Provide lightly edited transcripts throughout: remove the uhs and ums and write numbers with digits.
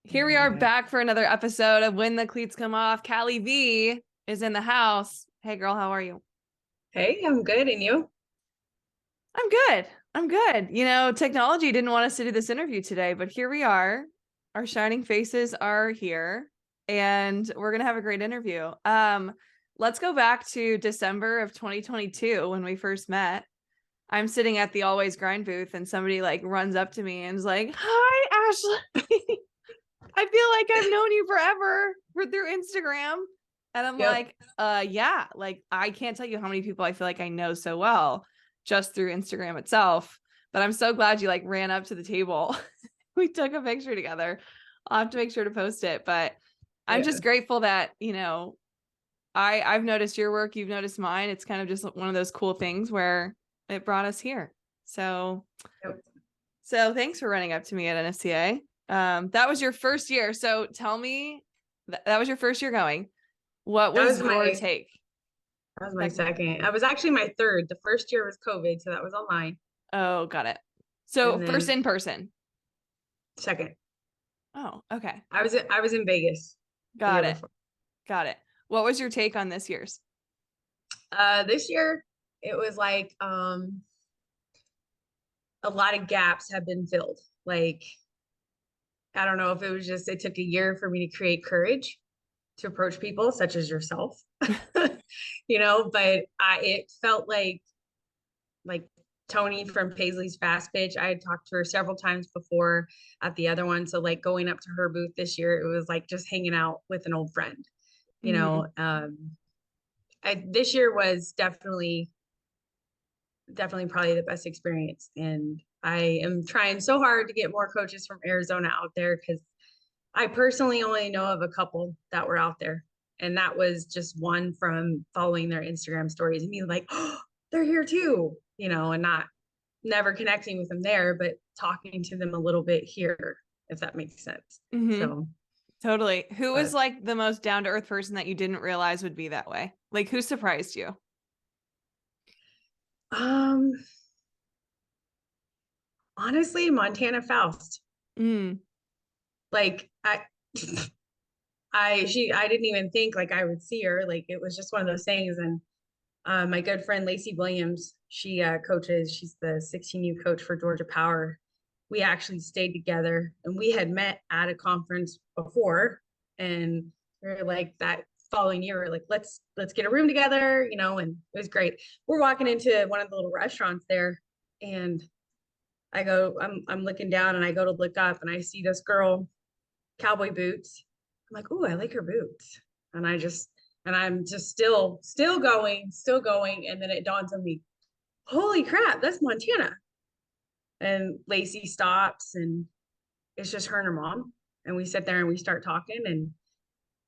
Here we are back for another episode of When the Cleats Come Off. Kally V is in the house. Hey girl, how are you? Hey, I'm good. And you? I'm good. I'm good. You know, technology didn't want us to do this interview today, but here we are. Our shining faces are here and we're going to have a great interview. Let's go back to December of 2022 when we first met. I'm sitting at the Always Grind booth and somebody like runs up to me and is like, "Hi, Ashley." I feel like I've known you forever through Instagram. And I'm Yep. like, yeah, like I can't tell you how many people I feel like I know so well just through Instagram itself. But I'm so glad you like ran up to the table. We took a picture together. I'll have to make sure to post it. But I'm Yeah. just grateful that, you know, I've noticed your work, you've noticed mine. It's kind of just one of those cool things where it brought us here. So Yep. so thanks for running up to me at NSCA. That was your first year. So tell me that was your first year going. What That was was your my take? that was my Second year. second. I was actually my third. The first year was COVID, so that was online. Oh, got it. So And first then in person. second. Oh, okay. I was in Vegas the Got year it. before. Got it. What was your take on this year's? This year it was like a lot of gaps have been filled. Like I don't know if it was just it took a year for me to create courage to approach people such as yourself. But it felt like Tony from Paisley's Fast Pitch. I had talked to her several times before at the other one. So like going up to her booth this year, it was like just hanging out with an old friend, you Mm-hmm. know. This year was definitely probably the best experience. And I am trying so hard to get more coaches from Arizona out there because I personally only know of a couple that were out there. And that was just one from following their Instagram stories and being like, oh, they're here too, and not never connecting with them there, but talking to them a little bit here, if that makes sense. Mm-hmm. So, Totally. Who was but like the most down to earth person that you didn't realize would be that way? Like who surprised you? um honestly, Montana Faust. Mm. Like I didn't even think like I would see her. Like it was just one of those things. And my good friend Lacey Williams, she coaches, she's the 16U coach for Georgia Power. We actually stayed together and we had met at a conference before. And we are like that following year, we're like, let's get a room together, and it was great. We're walking into one of the little restaurants there and I'm looking down and I go to look up and I see this girl, cowboy boots. I'm like, oh, I like her boots. And I'm just still going. And then it dawns on me, holy crap, that's Montana. And Lacey stops and it's just her and her mom. And we sit there and we start talking. And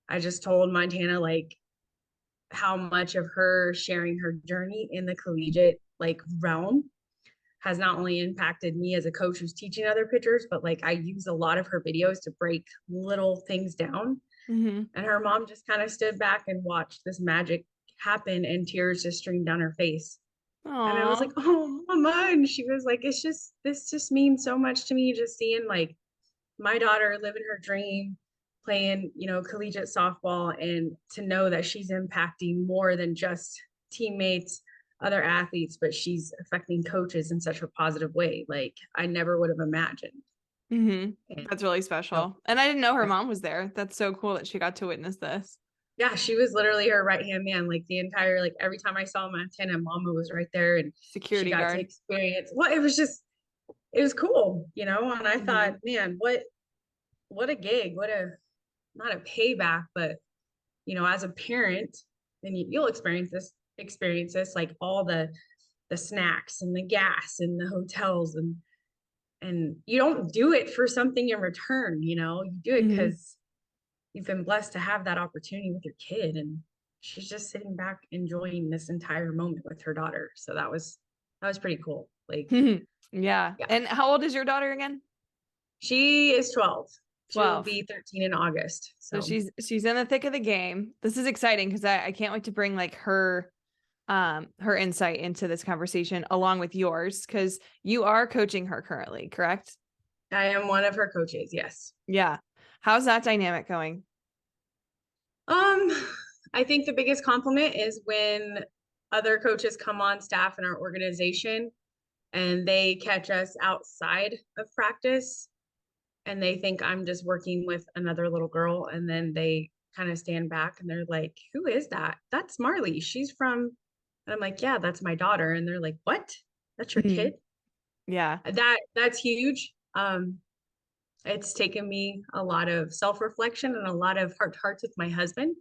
I just told Montana like how much of her sharing her journey in the collegiate like realm has not only impacted me as a coach who's teaching other pitchers, but like I use a lot of her videos to break little things down. Mm-hmm. And her mom just kind of stood back and watched this magic happen and tears just streamed down her face. And I was Aw. like, oh, mama. And she was like, this just means so much to me, just seeing like my daughter living her dream, playing, collegiate softball, and to know that she's impacting more than just teammates, other athletes, but she's affecting coaches in such a positive way. Like I never would have imagined. Mm-hmm. And That's really so, special. And I didn't know her mom was there. That's so cool that she got to witness this. yeah, she was literally her right hand man. Like the entire, like every time I saw Montana, Mama was right there, and she Security got to guard. experience. Well, it was cool, And I Mm-hmm. thought, man, what a gig, what a not a payback, but as a parent, then you'll experience this like all the snacks and the gas and the hotels and you don't do it for something in return, you do it Mm-hmm. because you've been blessed to have that opportunity with your kid and she's just sitting back enjoying this entire moment with her daughter. So that was pretty cool. Like, Yeah. yeah. And how old is your daughter again? She is 12. She will 12. be 13 in August. So So she's in the thick of the game. This is exciting because I can't wait to bring like her insight into this conversation along with yours because you are coaching her currently, correct? I am one of her coaches. Yes. Yeah. How's that dynamic going? Um, I think the biggest compliment is when other coaches come on staff in our organization and they catch us outside of practice and they think I'm just working with another little girl. And then they kind of stand back and they're like, who is that? That's Marley. She's from, and I'm like, yeah, that's my daughter. And they're like, what? That's your Mhm. kid? Yeah. That's huge. It's taken me a lot of self-reflection and a lot of heart to hearts with my husband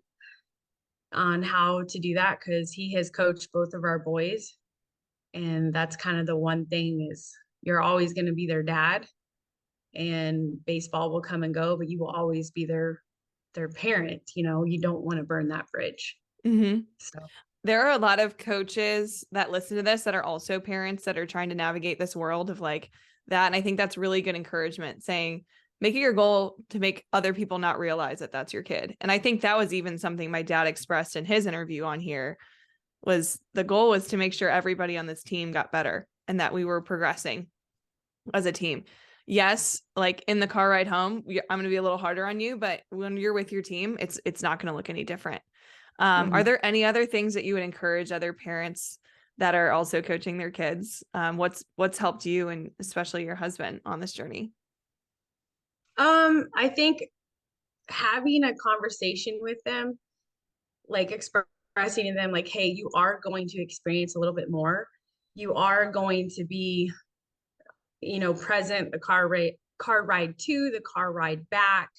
on how to do that because he has coached both of our boys. And that's kind of the one thing is you're always going to be their dad and baseball will come and go, but you will always be their parent. You know, you don't want to burn that bridge. Hmm. So There are a lot of coaches that listen to this that are also parents that are trying to navigate this world of like that. And I think that's really good encouragement saying, make it your goal to make other people not realize that that's your kid. And I think that was even something my dad expressed in his interview on here was the goal was to make sure everybody on this team got better and that we were progressing as a team. Yes, like in the car ride home, I'm going to be a little harder on you, but when you're with your team, it's not going to look any different. Are mhm. there any other things that you would encourage other parents that are also coaching their kids? What's helped you and especially your husband on this journey? I think having a conversation with them, like expressing to them, like, hey, you are going to experience a little bit more. You are going to be, present the car ride to the car ride back.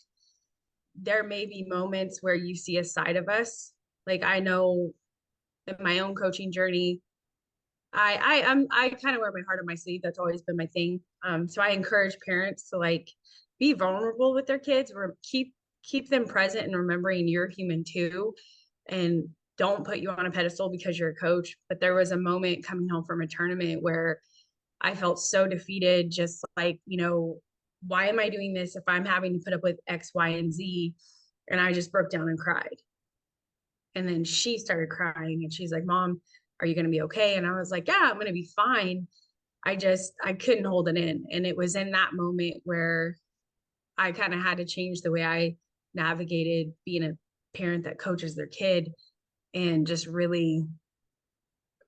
There may be moments where you see a side of us. Like I know in my own coaching journey, I kind of wear my heart on my sleeve. That's always been my thing. So I encourage parents to like be vulnerable with their kids, or keep them present and remembering you're human too, and don't put you on a pedestal because you're a coach. But there was a moment coming home from a tournament where I felt so defeated, just like, why am I doing this if I'm having to put up with X, Y, and Z? And I just broke down and cried. And then she started crying and she's like, Mom, are you going to be okay? And I was like, yeah, I'm going to be fine. I couldn't hold it in. And it was in that moment where I kind of had to change the way I navigated being a parent that coaches their kid and just really,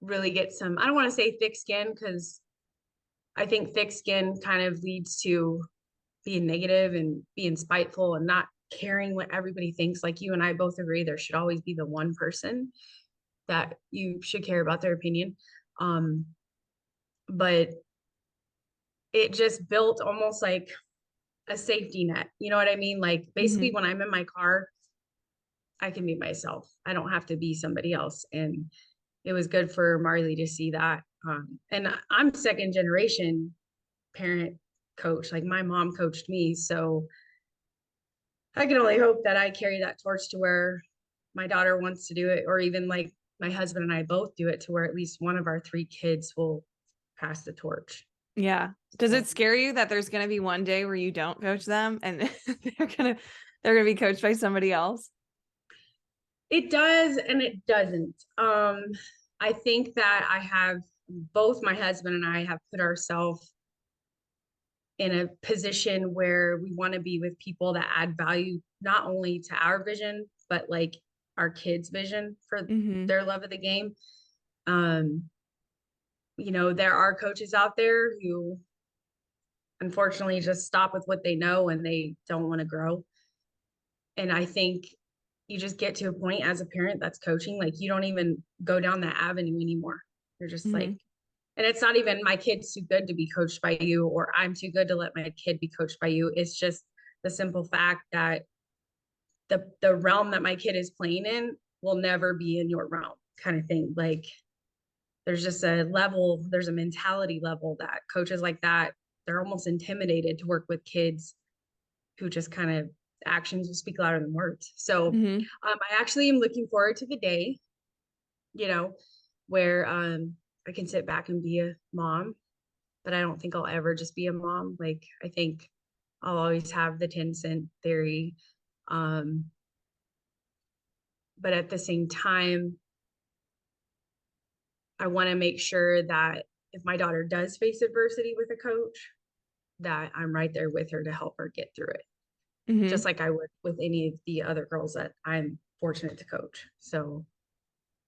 really get some, I don't want to say thick skin because I think thick skin kind of leads to being negative and being spiteful and not caring what everybody thinks. Like you and I both agree, there should always be the one person that you should care about their opinion. Um, but it just built almost like a safety net. You know what I mean? Like basically, Mm-hmm. when I'm in my car, I can be myself. I don't have to be somebody else. And it was good for Marley to see that. And I'm second generation parent coach. Like my mom coached me. So I can only hope that I carry that torch to where my daughter wants to do it, or even like my husband and I both do it to where at least one of our three kids will pass the torch. Yeah. Does So it scare you that there's going to be one day where you don't coach them and they're going to be coached by somebody else? it does and it doesn't. I think that I have both my husband and I have put ourselves in a position where we want to be with people that add value not only to our vision, but like our kids' vision for Mm-hmm. their love of the game. Um, there are coaches out there who unfortunately just stop with what they know and they don't want to grow. And I think you just get to a point as a parent that's coaching, like you don't even go down that avenue anymore. You're just Mm-hmm. like, and it's not even my kid's too good to be coached by you, or I'm too good to let my kid be coached by you. It's just the simple fact that the realm that my kid is playing in will never be in your realm, kind of thing. Like there's just a level, there's a mentality level that coaches like that, they're almost intimidated to work with kids who just kind of actions will speak louder than words. So Mm-hmm. I actually am looking forward to the day, you know, where I can sit back and be a mom, but I don't think I'll ever just be a mom. Like I think I'll always have the 10 cent theory. Um, but at the same time, I want to make sure that if my daughter does face adversity with a coach, that I'm right there with her to help her get through it, Mm-hmm. just like I would with any of the other girls that I'm fortunate to coach. So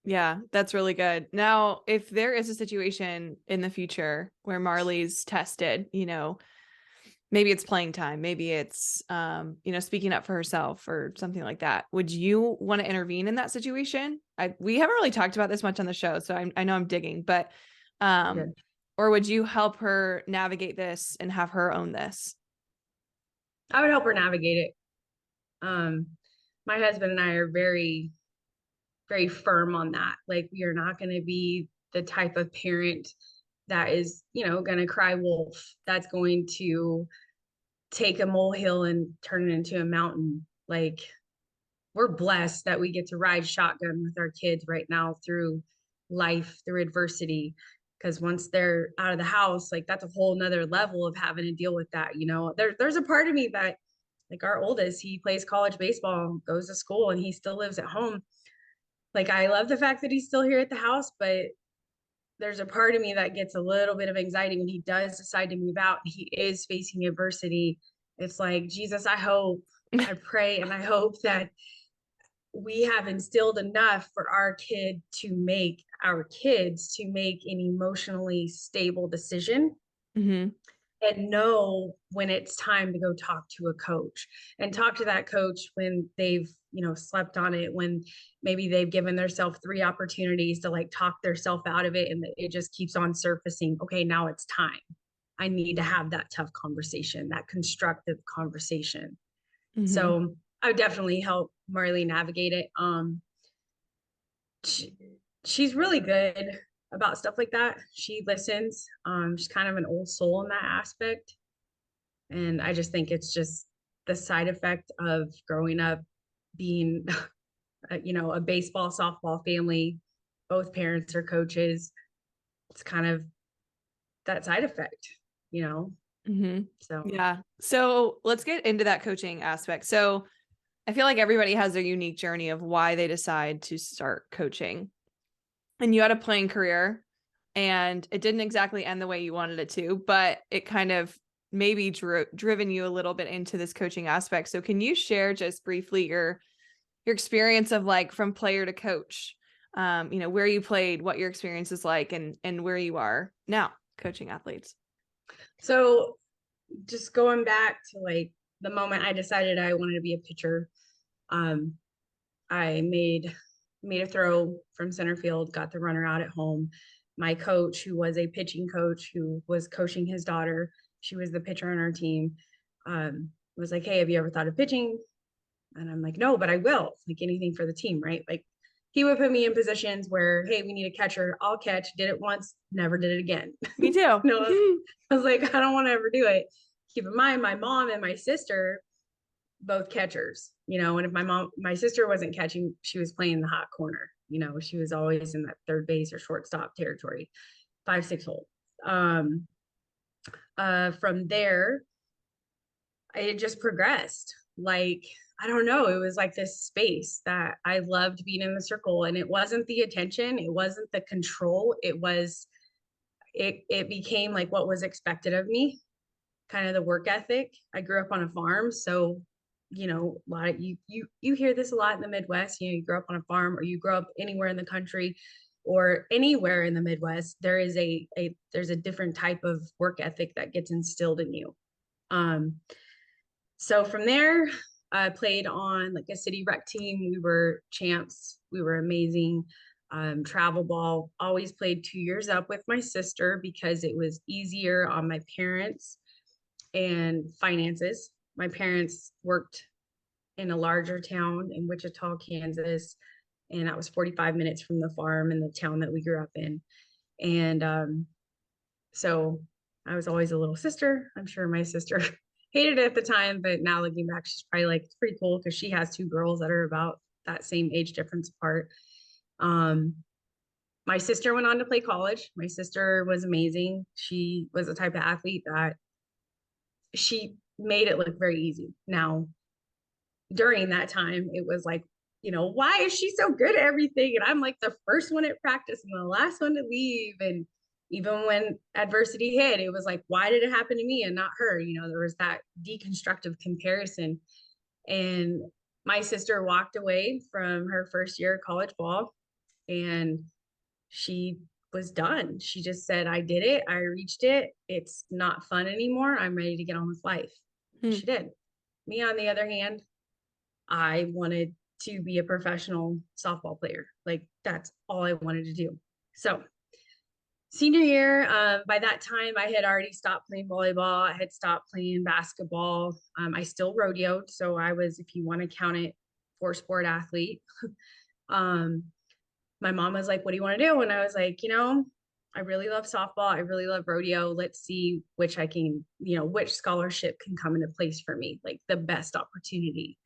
Yeah, that's really good. Now, if there is a situation in the future where Marley's tested, maybe it's playing time, maybe it's speaking up for herself or something like that. Would you want to intervene in that situation? We haven't really talked about this much on the show, so I know I'm digging, but good. or would you help her navigate this and have her own this? I would help her navigate it. Um, my husband and I are very, very firm on that. Like, we are not going to be the type of parent that is, going to cry wolf, that's going to take a molehill and turn it into a mountain. Like, we're blessed that we get to ride shotgun with our kids right now through life, through adversity. Because once they're out of the house, like, that's a whole nother level of having to deal with that. There's a part of me that, like, our oldest, he plays college baseball, goes to school, and he still lives at home. Like, I love the fact that he's still here at the house, but there's a part of me that gets a little bit of anxiety when he does decide to move out and he is facing adversity. It's like, Jesus, I pray, and I hope that we have instilled enough for our kids to make an emotionally stable decision Mm-hmm. and know when it's time to go talk to a coach, and talk to that coach when they've slept on it, when maybe they've given themselves three opportunities to like talk themselves out of it, and it just keeps on surfacing. Okay, now it's time. I need to have that tough conversation, that constructive conversation. Mm-hmm. So I would definitely help Marley navigate it. she, she's really good about stuff like that. She listens. She's kind of an old soul in that aspect. And I just think it's just the side effect of growing up being, a baseball, softball family. Both parents are coaches. It's kind of that side effect, you know? Mm-hmm. So, Yeah. So let's get into that coaching aspect. So I feel like everybody has their unique journey of why they decide to start coaching. And you had a playing career and it didn't exactly end the way you wanted it to, but it kind of maybe driven you a little bit into this coaching aspect. So can you share just briefly your experience of like from player to coach, where you played, what your experience is like, and where you are now coaching athletes? so just going back to like the moment I decided I wanted to be a pitcher, um, I made a throw from center field, got the runner out at home. My coach, who was a pitching coach, who was coaching his daughter, she was the pitcher on our team, was like, "Hey, have you ever thought of pitching?" And I'm like, "No, but I will. Like, anything for the team, right?" Like, he would put me in positions where, "Hey, we need a catcher. I'll catch." Did it once, never did it again. Me too. No, I was like, I don't want to ever do it. Keep in mind, my mom and my sister both catchers, and if my sister wasn't catching, she was playing the hot corner. She was always in that third base or shortstop territory, 5-6 hole. Um, from there, it just progressed. Like, I don't know, it was like this space that I loved being in the circle, and it wasn't the attention, it wasn't the control, it became like what was expected of me, kind of the work ethic. I grew up on a farm, so a lot of you hear this a lot in the Midwest. You grow up on a farm, or you grow up anywhere in the country, or anywhere in the Midwest. There's a different type of work ethic that gets instilled in you. Um, so from there, I played on like a city rec team. We were champs. We were amazing. Travel ball. Always played 2 years up with my sister because it was easier on my parents and finances. My parents worked in a larger town in Wichita, Kansas, and that was 45 minutes from the farm in the town that we grew up in. And so I was always a little sister. I'm sure my sister hated it at the time, but now looking back, she's probably like, it's pretty cool because she has two girls that are about that same age difference apart. Um, my sister went on to play college. My sister was amazing. She was the type of athlete that she made it look very easy. Now, during that time, it was like, why is she so good at everything? And I'm like the first one at practice and the last one to leave. And even when adversity hit, it was like, why did it happen to me and not her? There was that deconstructive comparison. And my sister walked away from her first year of college ball, and she was done. She just said, I did it. I reached it. It's not fun anymore. I'm ready to get on with life. Hmm. She did. Me, on the other hand, I wanted to be a professional softball player. Like, that's all I wanted to do. So senior year, by that time, I had already stopped playing volleyball. I had stopped playing basketball. I still rodeoed. So I was, if you want to count it, four sport athlete. um, my mom was like, what do you want to do? And I was like, I really love softball. I really love rodeo. Let's see which I can, which scholarship can come into place for me, like the best opportunity.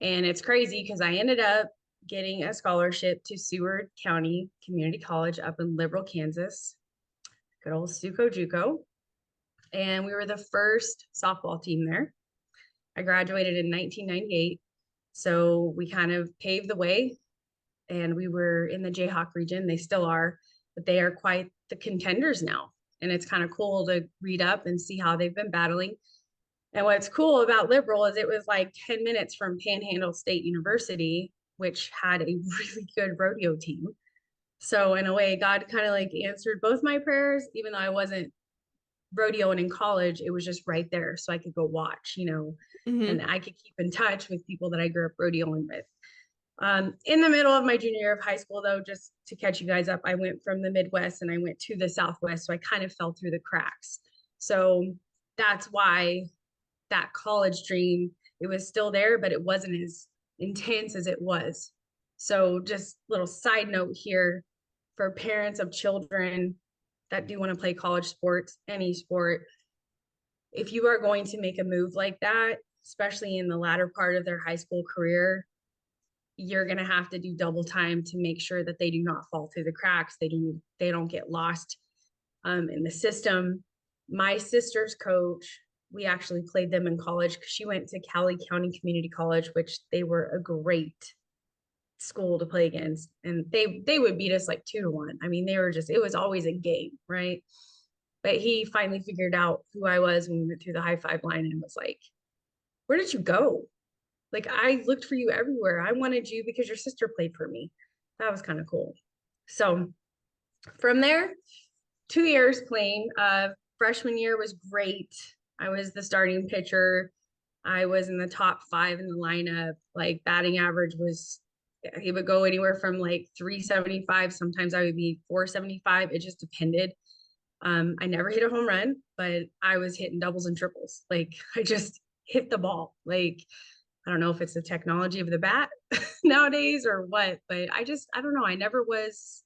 And it's crazy because I ended up getting a scholarship to Seward County Community College up in Liberal, Kansas, good old Suco Juco. And we were the first softball team there. I graduated in 1998. So we kind of paved the way, and we were in the Jayhawk region. They still are, but they are quite the contenders now. And it's kind of cool to read up and see how they've been battling. And what's cool about Liberal is it was like 10 minutes from Panhandle State University, which had a really good rodeo team. So in a way, God kind of like answered both my prayers, even though I wasn't rodeoing in college. It was just right there. So I could go watch, and Mm-hmm. I could keep in touch with people that I grew up rodeoing with. In the middle of my junior year of high school, though, just to catch you guys up, I went from the Midwest and I went to the Southwest. So I kind of fell through the cracks. So that's why that college dream, it was still there, but it wasn't as intense as it was. So just little side note here for parents of children that do want to play college sports, any sport, if you are going to make a move like that, especially in the latter part of their high school career, you're going to have to do double time to make sure that they do not fall through the cracks. They don't get lost in the system. My sister's coach, we actually played them in college because she went to Cali County Community College, which they were a great school to play against, and they would beat us like 2-1. I mean, they were just, it was always a game, right? But he finally figured out who I was when we went through the high five line and was like, where did you go? Like, I looked for you everywhere. I wanted you because your sister played for me. That was kind of cool. So from there, 2 years playing. Freshman year was great. I was the starting pitcher. I was in the top 5 in the lineup. Like, batting average was, he would go anywhere from like 375. Sometimes I would be 475. It just depended. I never hit a home run, but I was hitting doubles and triples. Like, I just hit the ball. Like, I don't know if it's the technology of the bat nowadays or what, but I don't know. I never was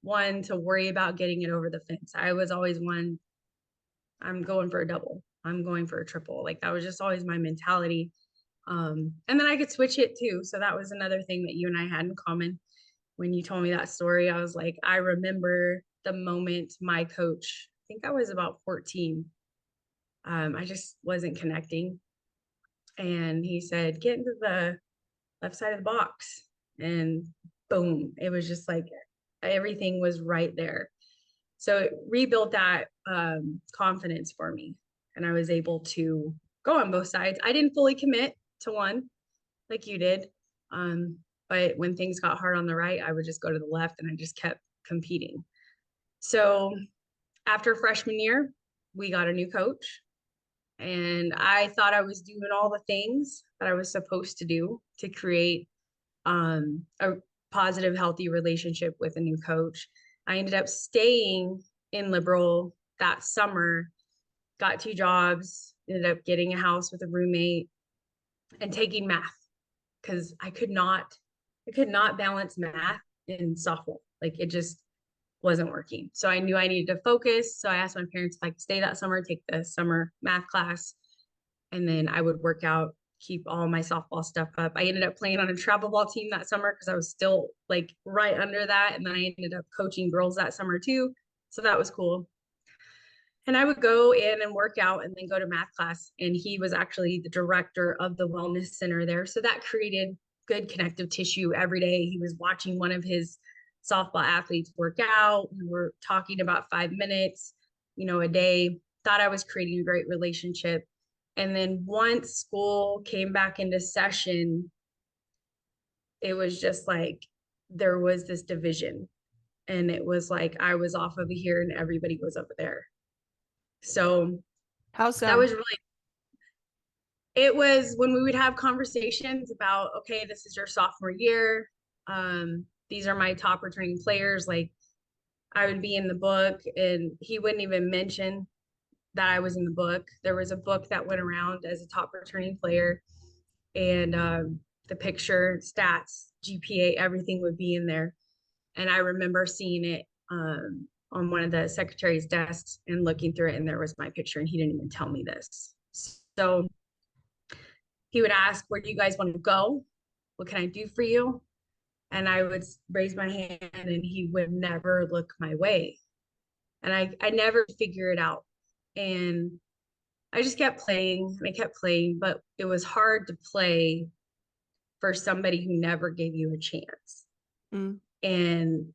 one to worry about getting it over the fence. I was always one, I'm going for a double. I'm going for a triple. Like, that was just always my mentality. And then I could switch it too. So that was another thing that you and I had in common. When you told me that story, I was like, I remember the moment my coach, I think I was about 14. I just wasn't connecting. And he said, get into the left side of the box. And boom, it was just like everything was right there. So it rebuilt that confidence for me. And I was able to go on both sides. I didn't fully commit to one like you did. But when things got hard on the right, I would just go to the left, and I just kept competing. So after freshman year, we got a new coach, and I thought I was doing all the things that I was supposed to do to create a positive, healthy relationship with a new coach. I ended up staying in Liberal that summer, got 2 jobs, ended up getting a house with a roommate, and taking math because I could not balance math in softball. Like, it just wasn't working. So I knew I needed to focus. So I asked my parents if I could stay that summer, take the summer math class, and then I would work out, keep all my softball stuff up. I ended up playing on a travel ball team that summer because I was still like right under that. And then I ended up coaching girls that summer too. So that was cool. And I would go in and work out and then go to math class. And he was actually the director of the wellness center there. So that created good connective tissue every day. He was watching one of his softball athletes work out. We were talking about 5 minutes, a day. Thought I was creating a great relationship. And then once school came back into session, it was just like there was this division. And it was like I was off over here and everybody was over there. So How that so? was really, it was when we would have conversations about, okay, this is your sophomore year. These are my top returning players. Like I would be in the book and he wouldn't even mention that I was in the book. There was a book that went around as a top returning player, and the picture, stats, GPA, everything would be in there. And I remember seeing it on one of the secretary's desks and looking through it, and there was my picture, and he didn't even tell me this. So he would ask, "Where do you guys want to go? What can I do for you?" And I would raise my hand, and he would never look my way. And I never figure it out. And I just kept playing and I kept playing, but it was hard to play for somebody who never gave you a chance. Mm. And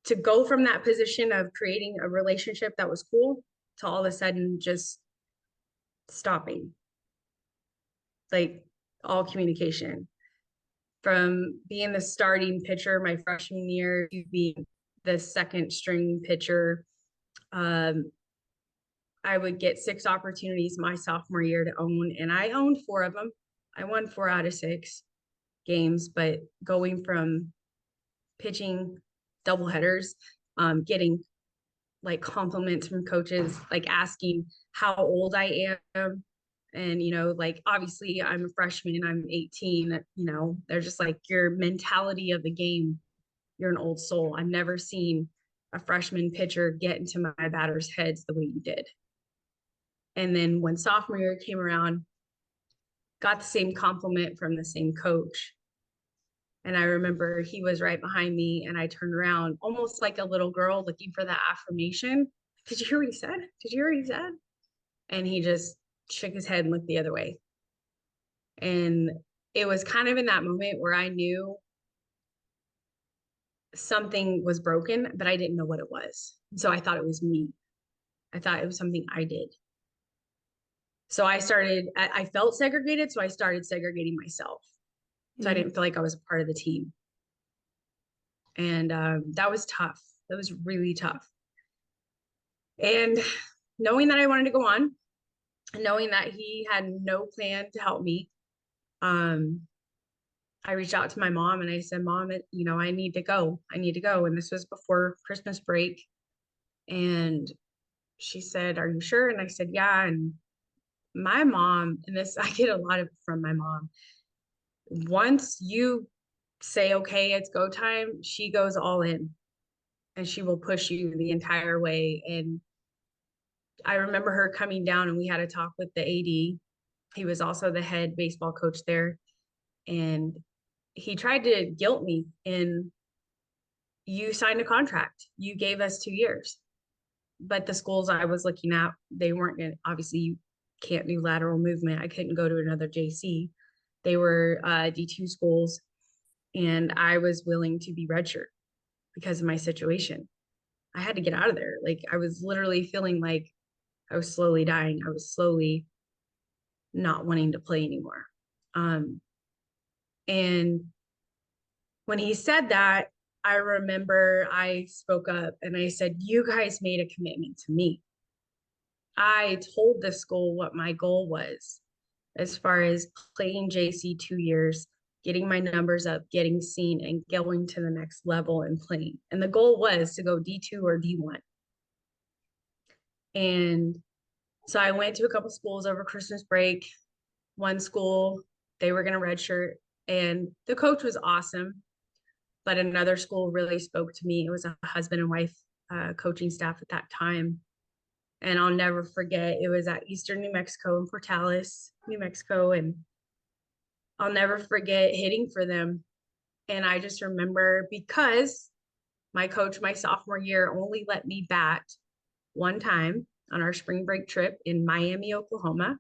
to go from that position of creating a relationship that was cool to all of a sudden just stopping, like all communication, from being the starting pitcher my freshman year to being the second string pitcher. I would get 6 opportunities my sophomore year to own, and I owned 4 of them. I won 4 out of 6 games, but going from pitching doubleheaders, getting like compliments from coaches, like asking how old I am. And, like obviously I'm a freshman, I'm 18, they're just like your mentality of the game. You're an old soul. I've never seen a freshman pitcher get into my batters' heads the way you did. And then when sophomore year came around, got the same compliment from the same coach. And I remember he was right behind me, and I turned around almost like a little girl looking for that affirmation. Did you hear what he said? Did you hear what he said? And he just shook his head and looked the other way. And it was kind of in that moment where I knew something was broken, but I didn't know what it was. So I thought it was me. I thought it was something I did. So I felt segregated. So I started segregating myself. So I Mm. didn't feel like I was a part of the team. And that was tough. That was really tough. And knowing that I wanted to go on, knowing that he had no plan to help me, um, I reached out to my mom and I said, "Mom, I need to go. I need to go." And this was before Christmas break. And she said, "Are you sure?" And I said, "Yeah." And my mom, and this, I get a lot of from my mom. Once you say, "Okay, it's go time," she goes all in and she will push you the entire way. And I remember her coming down and we had a talk with the AD. He was also the head baseball coach there. And he tried to guilt me in, you signed a contract. You gave us 2 years. But the schools I was looking at, they weren't going to, obviously, you can't do lateral movement. I couldn't go to another JC. They were D2 schools. And I was willing to be redshirt because of my situation. I had to get out of there. Like I was literally feeling like I was slowly dying. I was slowly not wanting to play anymore. Um, and when he said that, I remember I spoke up and I said, "You guys made a commitment to me." I told the school what my goal was as far as playing JC 2 years, getting my numbers up, getting seen, and going to the next level and playing. And the goal was to go D2 or D1. And so I went to a couple schools over Christmas break. One school, they were going to redshirt, and the coach was awesome. But another school really spoke to me. It was a husband and wife coaching staff at that time. And I'll never forget, it was at Eastern New Mexico in Portales, New Mexico. And I'll never forget hitting for them. And I just remember, because my coach, my sophomore year, only let me bat one time on our spring break trip in Miami, Oklahoma.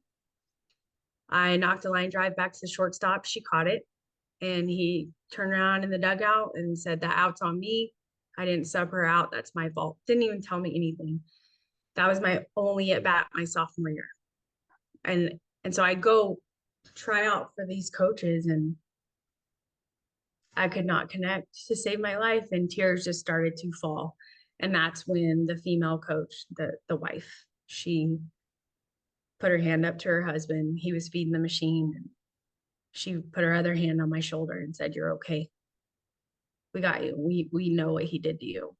I knocked a line drive back to the shortstop. She caught it. And he turned around in the dugout and said, "That out's on me." I didn't sub her out. That's my fault. Didn't even tell me anything. That was my only at bat my sophomore year. And so I go try out for these coaches and I could not connect to save my life, and tears just started to fall. And that's when the female coach, the wife, she put her hand up to her husband. He was feeding the machine. And she put her other hand on my shoulder and said, "You're okay. We got you. We know what he did to you."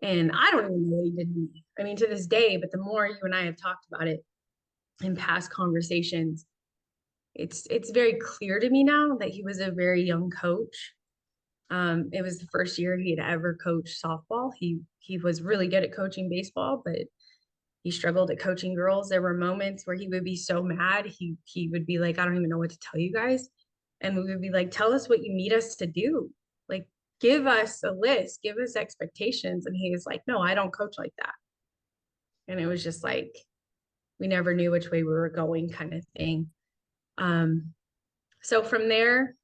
And I don't even know what he did to me. I mean, to this day, but the more you and I have talked about it in past conversations, it's very clear to me now that he was a very young coach. It was the first year he had ever coached softball. He was really good at coaching baseball, but he struggled at coaching girls. There were moments where he would be so mad. He would be like, "I don't even know what to tell you guys." And we would be like, "Tell us what you need us to do. Like, give us a list, give us expectations." And he was like, "No, I don't coach like that." And it was just like, we never knew which way we were going, kind of thing. Um, so from there,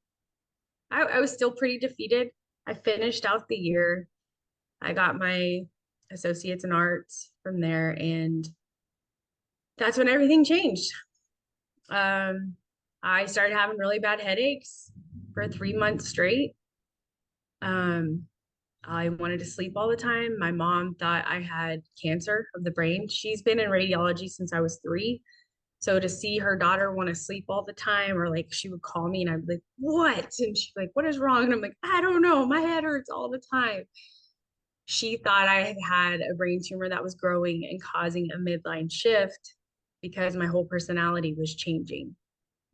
I was still pretty defeated. I finished out the year. I got my associates in arts from there, and that's when everything changed. Um, I started having really bad headaches for 3 months straight. Um, I wanted to sleep all the time. My mom thought I had cancer of the brain. She's been in radiology since I was 3. So to see her daughter want to sleep all the time, or like she would call me and I'd be like, "What?" And she's like, "What is wrong?" And I'm like, "I don't know. My head hurts all the time." She thought I had had a brain tumor that was growing and causing a midline shift because my whole personality was changing.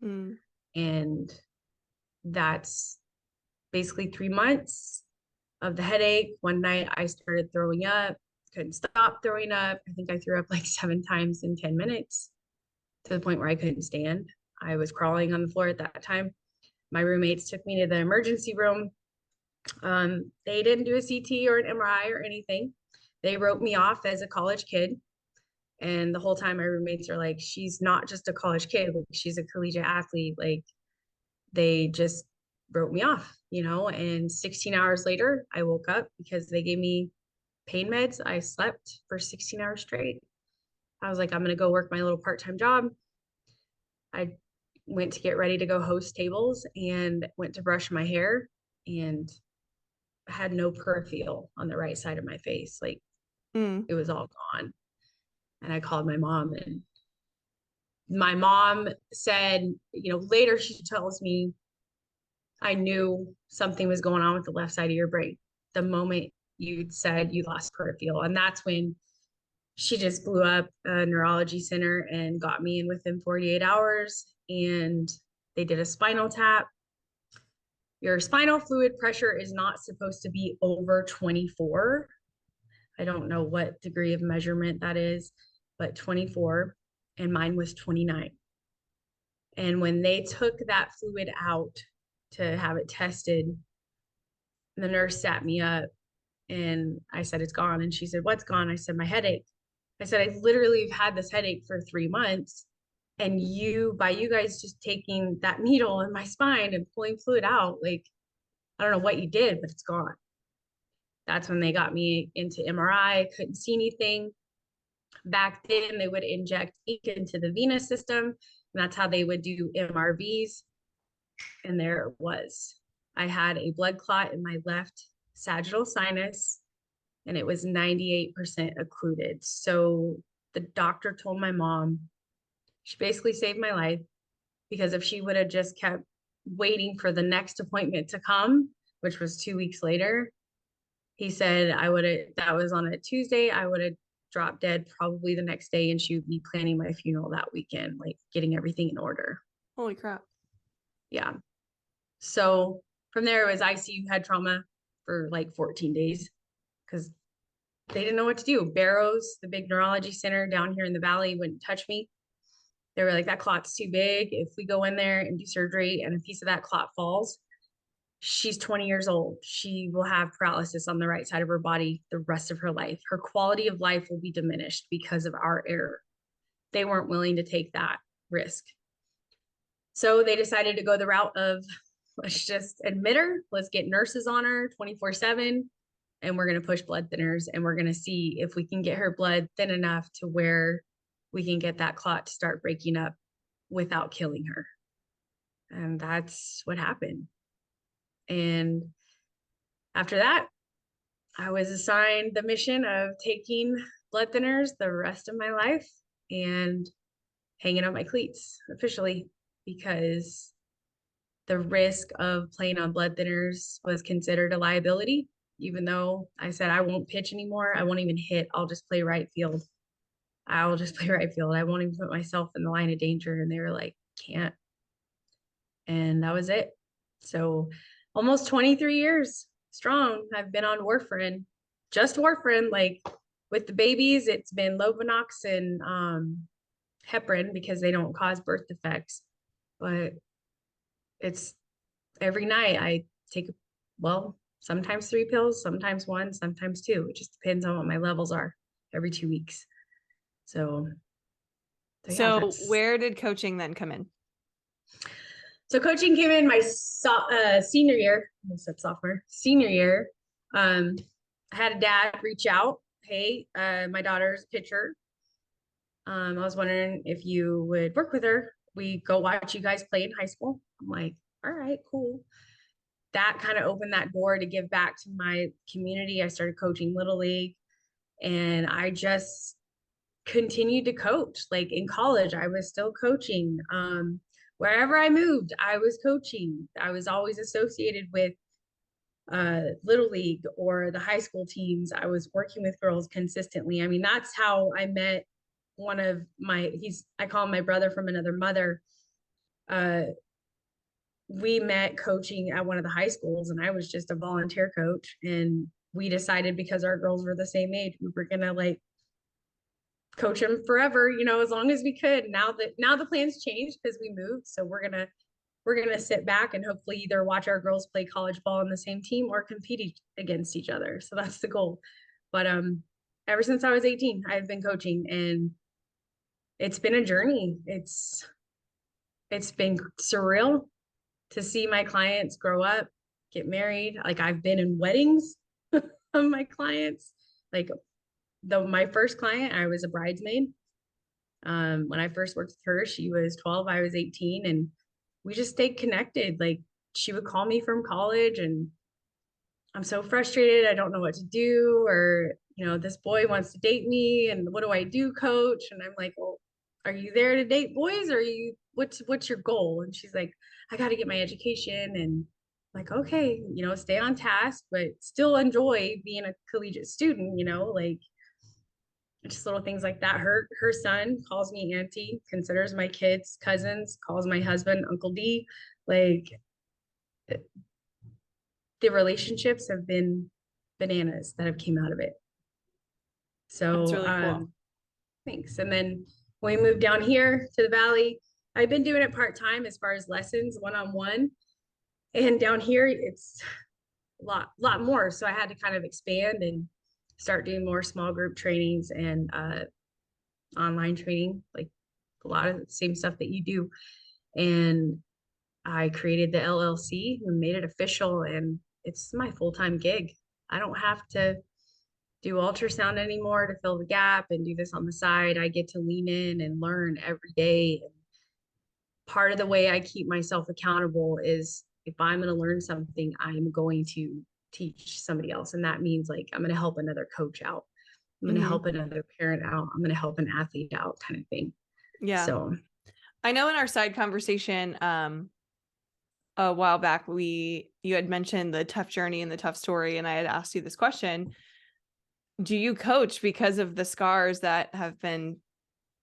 Mm. And that's basically 3 months of the headache. One night I started throwing up, couldn't stop throwing up. I think I threw up like 7 times in 10 minutes to the point where I couldn't stand. I was crawling on the floor at that time. My roommates took me to the emergency room. They didn't do a CT or an MRI or anything. They wrote me off as a college kid. And the whole time my roommates are like, "She's not just a college kid, like, she's a collegiate athlete." Like, they just wrote me off, you know. And 16 hours later, I woke up because they gave me pain meds. I slept for 16 hours straight. I was like, "I'm going to go work my little part-time job." I went to get ready to go host tables and went to brush my hair and had no peripheral on the right side of my face. Like, Mm. it was all gone. And I called my mom, and my mom said, later she tells me, "I knew something was going on with the left side of your brain the moment you said you lost peripheral." And that's when she just blew up a neurology center and got me in within 48 hours. And they did a spinal tap. Your spinal fluid pressure is not supposed to be over 24. I don't know what degree of measurement that is, but 24. And mine was 29. And when they took that fluid out to have it tested, the nurse sat me up and I said, "It's gone." And she said, "What's gone?" I said, "My headache." I said, "I literally have had this headache for 3 months. And by you guys just taking that needle in my spine and pulling fluid out, like, I don't know what you did, but it's gone." That's when they got me into MRI. Couldn't see anything. Back then, they would inject ink into the venous system, and that's how they would do MRVs. And there it was. I had a blood clot in my left sagittal sinus, and it was 98% occluded. So the doctor told my mom, she basically saved my life, because if she would have just kept waiting for the next appointment to come, which was 2 weeks later, he said that was on a Tuesday, I would have dropped dead probably the next day, and she would be planning my funeral that weekend, like getting everything in order. Holy crap. Yeah. So from there, it was ICU head trauma for like 14 days because they didn't know what to do. Barrows, the big neurology center down here in the valley, wouldn't touch me. They were like, "That clot's too big. If we go in there and do surgery and a piece of that clot falls, she's 20 years old. She will have paralysis on the right side of her body the rest of her life. Her quality of life will be diminished because of our error." They weren't willing to take that risk. So they decided to go the route of, let's just admit her, let's get nurses on her 24/7. and we're going to push blood thinners, and we're going to see if we can get her blood thin enough to where we can get that clot to start breaking up without killing her. And that's what happened. And after that, I was assigned the mission of taking blood thinners the rest of my life and hanging up my cleats officially, because the risk of playing on blood thinners was considered a liability. Even though I said I won't pitch anymore, I won't even hit, I'll just play right field. I'll just play right field. I won't even put myself in the line of danger. And they were like, can't. And that was it. So almost 23 years strong, I've been on warfarin, just warfarin. Like with the babies, it's been Lovenox and heparin because they don't cause birth defects. But it's every night I take, well, sometimes 3 pills, sometimes 1, sometimes 2. It just depends on what my levels are every 2 weeks. So yeah, So that's. where did coaching then come in? So coaching came in my senior year. I said sophomore, senior year. I had a dad reach out. Hey, my daughter's a pitcher. I was wondering if you would work with her. We go watch you guys play in high school. I'm like, all right, cool. That kind of opened that door to give back to my community. I started coaching Little League, and I just continued to coach. Like in college, I was still coaching. Wherever I moved, I was coaching. I was always associated with Little League or the high school teams. I was working with girls consistently. I mean, that's how I met one of my, I call him my brother from another mother. Uh, we met coaching at one of the high schools, and I was just a volunteer coach. And we decided, because our girls were the same age, we were gonna like coach them forever, as long as we could. Now the plans changed because we moved, so we're gonna sit back and hopefully either watch our girls play college ball on the same team or compete against each other. So that's the goal. But ever since I was 18, I've been coaching, and it's been a journey. It's been surreal to see my clients grow up, get married. Like I've been in weddings of my clients. Like my first client, I was a bridesmaid. When I first worked with her, she was 12, I was 18, and we just stayed connected. Like she would call me from college, and I'm so frustrated. I don't know what to do, or, this boy wants to date me, and what do I do, coach? And I'm like, well, are you there to date boys, or what's your goal? And she's like, I got to get my education. And I'm like, okay, stay on task, but still enjoy being a collegiate student, like just little things like that. Her son calls me auntie, considers my kids cousins, calls my husband Uncle D. Like the relationships have been bananas that have came out of it. That's So really cool. thanks. And then when we moved down here to the valley, I've been doing it part-time as far as lessons, one-on-one. And down here it's a lot more. So I had to kind of expand and start doing more small group trainings and online training, like a lot of the same stuff that you do. And I created the LLC and made it official, and it's my full-time gig. I don't have to do ultrasound anymore to fill the gap and do this on the side. I get to lean in and learn every day. And part of the way I keep myself accountable is if I'm going to learn something, I'm going to teach somebody else. And that means like I'm going to help another coach out. I'm going to help another parent out. I'm going to help an athlete out, kind of thing. Yeah. So I know in our side conversation, a while back, you had mentioned the tough journey and the tough story. And I had asked you this question: do you coach because of the scars that have been,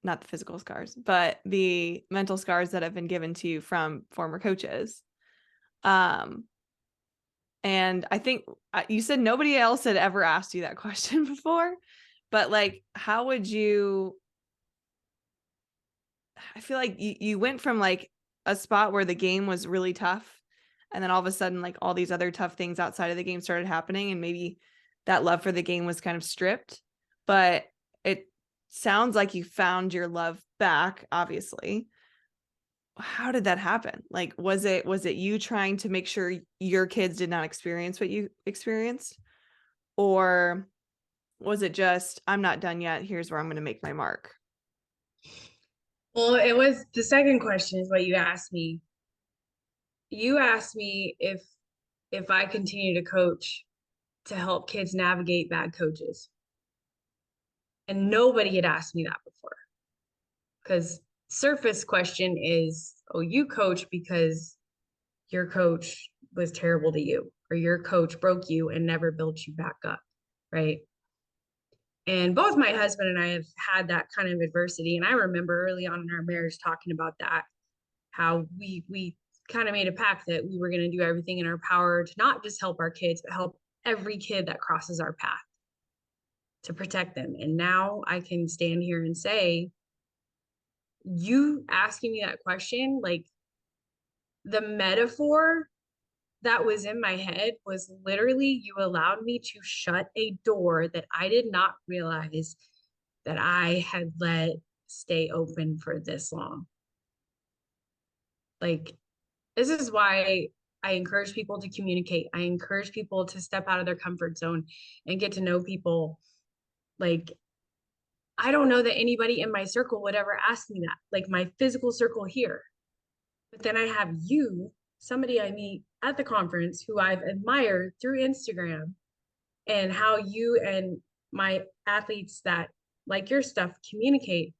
not the physical scars, but the mental scars that have been given to you from former coaches? And I think you said nobody else had ever asked you that question before, but like, how would you, I feel like you went from like a spot where the game was really tough, and then all of a sudden, like all these other tough things outside of the game started happening, and maybe that love for the game was kind of stripped, but it sounds like you found your love back, obviously. How did that happen? Like, was it you trying to make sure your kids did not experience what you experienced? Or was it just, I'm not done yet, here's where I'm going to make my mark? Well, it was the second question is what you asked me. You asked me if I continue to coach to help kids navigate bad coaches. And nobody had asked me that before. Because surface question is, oh, you coach because your coach was terrible to you, or your coach broke you and never built you back up, right? And both my husband and I have had that kind of adversity. And I remember early on in our marriage talking about that, how we kind of made a pact that we were going to do everything in our power to not just help our kids, but help every kid that crosses our path, to protect them. And now I can stand here and say, you asking me that question, like the metaphor that was in my head was literally, you allowed me to shut a door that I did not realize that I had let stay open for this long. Like, this is why I encourage people to communicate. I encourage people to step out of their comfort zone and get to know people. Like, I don't know that anybody in my circle would ever ask me that, like my physical circle here. But then I have you, somebody I meet at the conference who I've admired through Instagram, and how you and my athletes that like your stuff communicate.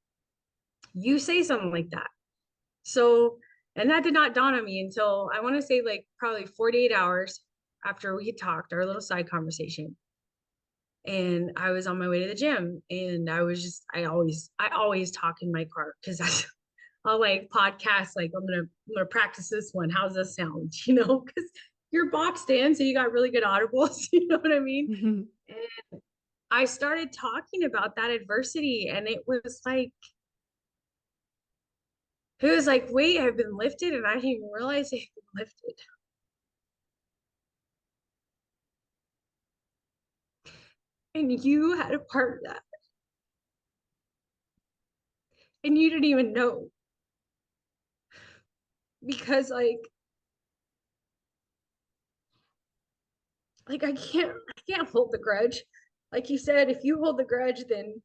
You say something like that. So, and that did not dawn on me until I want to say like probably 48 hours after we had talked, our little side conversation. And I was on my way to the gym, and I always talk in my car because I'll like podcast, like I'm gonna practice this one. How's this sound? Because you're boxed in, so you got really good audibles, you know what I mean? Mm-hmm. And I started talking about that adversity, and it was like weight had been lifted, and I didn't even realize it had been lifted. And you had a part of that, and you didn't even know, because like I can't hold the grudge. Like you said, if you hold the grudge, then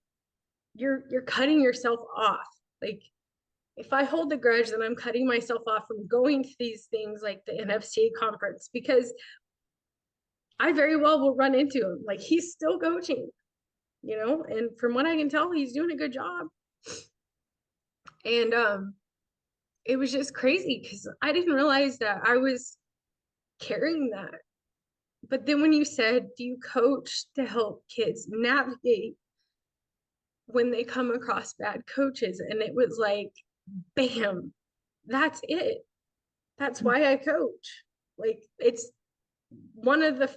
you're cutting yourself off. Like, if I hold the grudge, then I'm cutting myself off from going to these things like the NFCA conference, because I very well will run into him. Like, he's still coaching, and from what I can tell, he's doing a good job. And it was just crazy because I didn't realize that I was carrying that. But then when you said, do you coach to help kids navigate when they come across bad coaches? And it was like, bam, that's it. That's why I coach. Like, it's one of the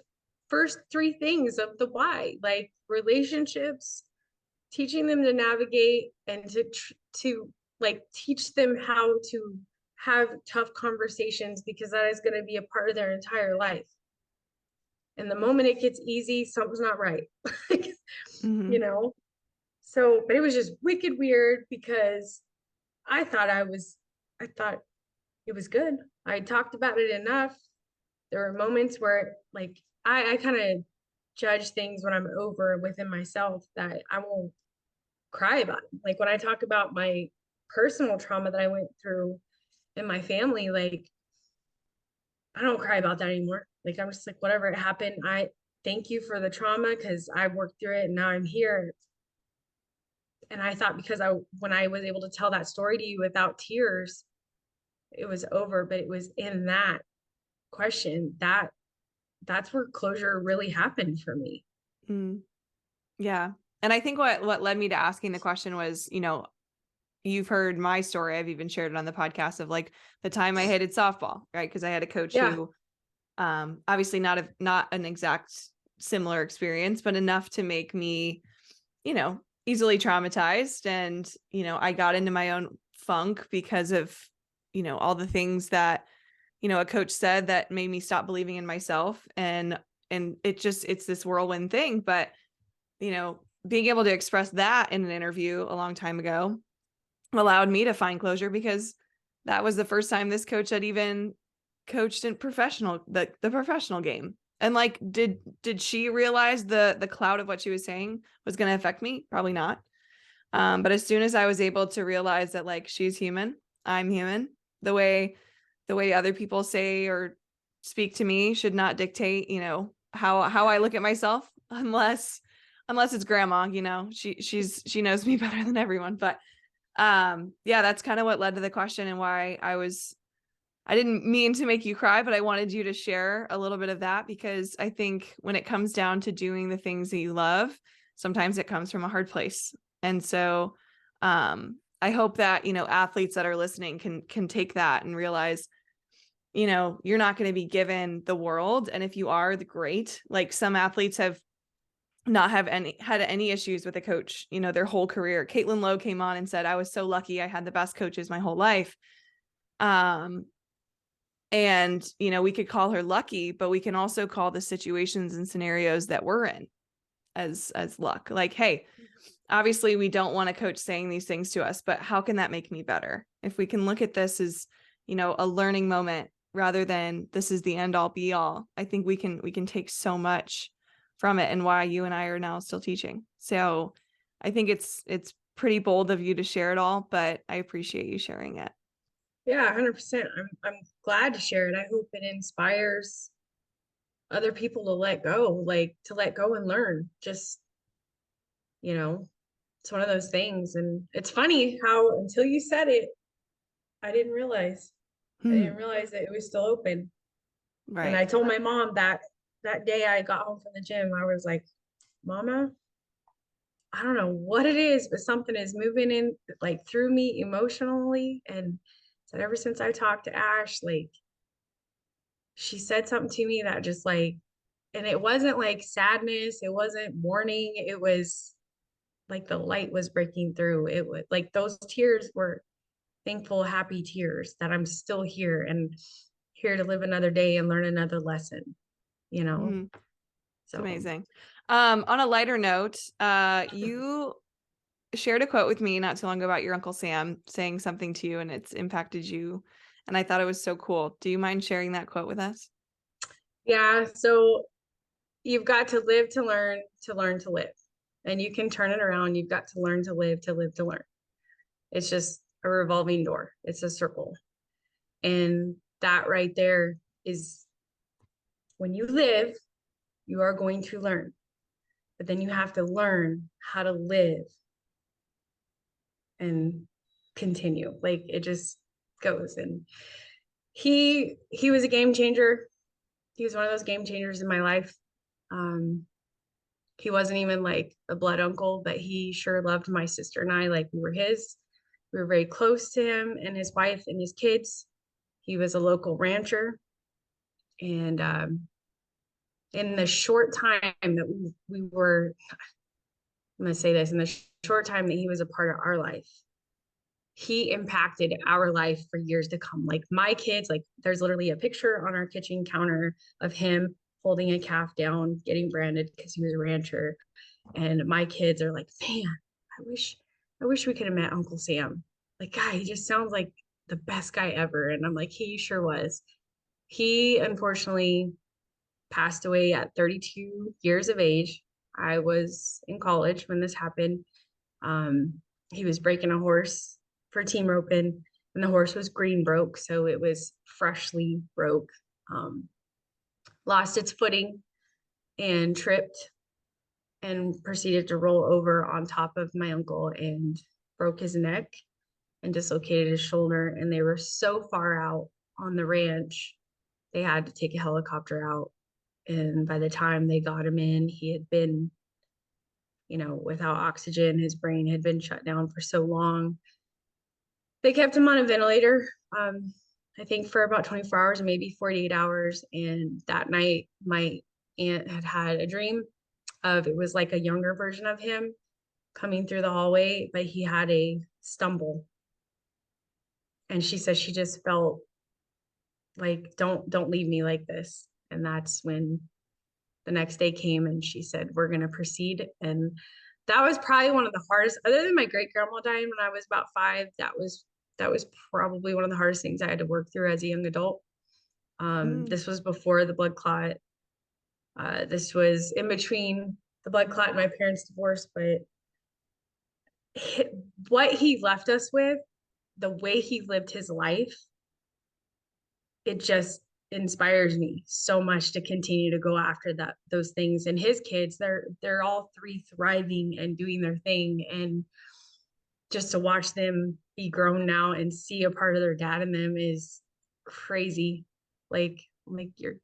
first three things of the why, like relationships, teaching them to navigate, and to like teach them how to have tough conversations, because that is going to be a part of their entire life. And the moment it gets easy, something's not right. Mm-hmm. you know so, but it was just wicked weird, because I thought it was good. I talked about it enough. There were moments where like I kind of judge things when I'm over within myself, that I won't cry about it. Like, when I talk about my personal trauma that I went through in my family, like, I don't cry about that anymore. Like, I'm just like, whatever, it happened. I thank you for the trauma, because I worked through it and now I'm here. And I thought, because when I was able to tell that story to you without tears, it was over. But it was in that question that's where closure really happened for me. Mm. Yeah. And I think what led me to asking the question was, you've heard my story. I've even shared it on the podcast of like the time I hated softball, right? Because I had a coach Yeah. who, obviously not an exact similar experience, but enough to make me, easily traumatized. And, I got into my own funk because of, all the things that, a coach said that made me stop believing in myself. And it's this whirlwind thing. But, being able to express that in an interview a long time ago allowed me to find closure, because that was the first time this coach had even coached in the professional game. And like, did she realize the cloud of what she was saying was going to affect me? Probably not. But as soon as I was able to realize that like she's human, I'm human, the way other people say or speak to me should not dictate, how I look at myself, unless it's grandma, she knows me better than everyone. But yeah, that's kind of what led to the question and why I didn't mean to make you cry, but I wanted you to share a little bit of that, because I think when it comes down to doing the things that you love, sometimes it comes from a hard place. And so I hope that, athletes that are listening can take that and realize, you're not going to be given the world. And if you are, the great. Like, some athletes have not have had any issues with a coach, their whole career. Caitlin Lowe came on and said, I was so lucky. I had the best coaches my whole life. And, we could call her lucky, but we can also call the situations and scenarios that we're in as luck. Like, hey, obviously we don't want a coach saying these things to us, but how can that make me better? If we can look at this as, a learning moment rather than this is the end all be all, I think we can take so much from it, and why you and I are now still teaching. So I think it's pretty bold of you to share it all, but I appreciate you sharing it. Yeah, 100%. I'm glad to share it. I hope it inspires other people to let go, like to let go and learn. Just, you know, it's one of those things. And it's funny how until you said it, I didn't realize. I didn't realize that it was still open. And Right. I told my mom that day I got home from the gym, I was like, Mama, I don't know what it is, but something is moving in like through me emotionally. And said ever since I talked to Ash, like she said something to me that just like, and it wasn't like sadness, it wasn't mourning, it was like the light was breaking through. It was like those tears were thankful, happy tears that I'm still here and here to live another day and learn another lesson, you know? Mhm. It's So amazing. On a lighter note, you shared a quote with me not too long ago about your Uncle Sam saying something to you and it's impacted you. And I thought it was so cool. Do you mind sharing that quote with us? yeah, so you've got to live to learn to live. And you can turn it around. You've got to learn to live to learn. It's just a revolving door. It's a circle. And that right there is when you live, you are going to learn. But then you have to learn how to live and continue. Like it just goes. And he was a game changer. He was one of those game changers in my life. Um, he wasn't even like a blood uncle, but he sure loved my sister and I like we were his. We were very close to him and his wife and his kids. He was a local rancher. And in the short time that we were, I'm going to say this, in the short time that he was a part of our life, he impacted our life for years to come. Like my kids, like there's literally a picture on our kitchen counter of him holding a calf down, getting branded because he was a rancher. And my kids are like, man, I wish we could have met Uncle Sam. Like, guy, he just sounds like the best guy ever. And I'm like, he sure was. He unfortunately passed away at 32 years of age. I was in college when this happened. He was breaking a horse for team roping, and the horse was green broke, so it was freshly broke. Um, Lost its footing and tripped and proceeded to roll over on top of my uncle and broke his neck and dislocated his shoulder. And they were so far out on the ranch, they had to take a helicopter out. And by the time they got him in, he had been, without oxygen. His brain had been shut down for so long. They kept him on a ventilator, I think for about 24 hours, maybe 48 hours. And that night, my aunt had a dream of it was like a younger version of him coming through the hallway, but he had a stumble. And she says she just felt like, don't leave me like this. And that's when the next day came and she said, we're going to proceed. And that was probably one of the hardest, other than my great grandma dying when I was about 5, that was probably one of the hardest things I had to work through as a young adult. Mm. This was before the blood clot. This was in between the blood clot and my parents' divorce, but what he left us with, the way he lived his life, it just inspires me so much to continue to go after those things. And his kids, they're all three thriving and doing their thing. And just to watch them be grown now and see a part of their dad in them is crazy. Like your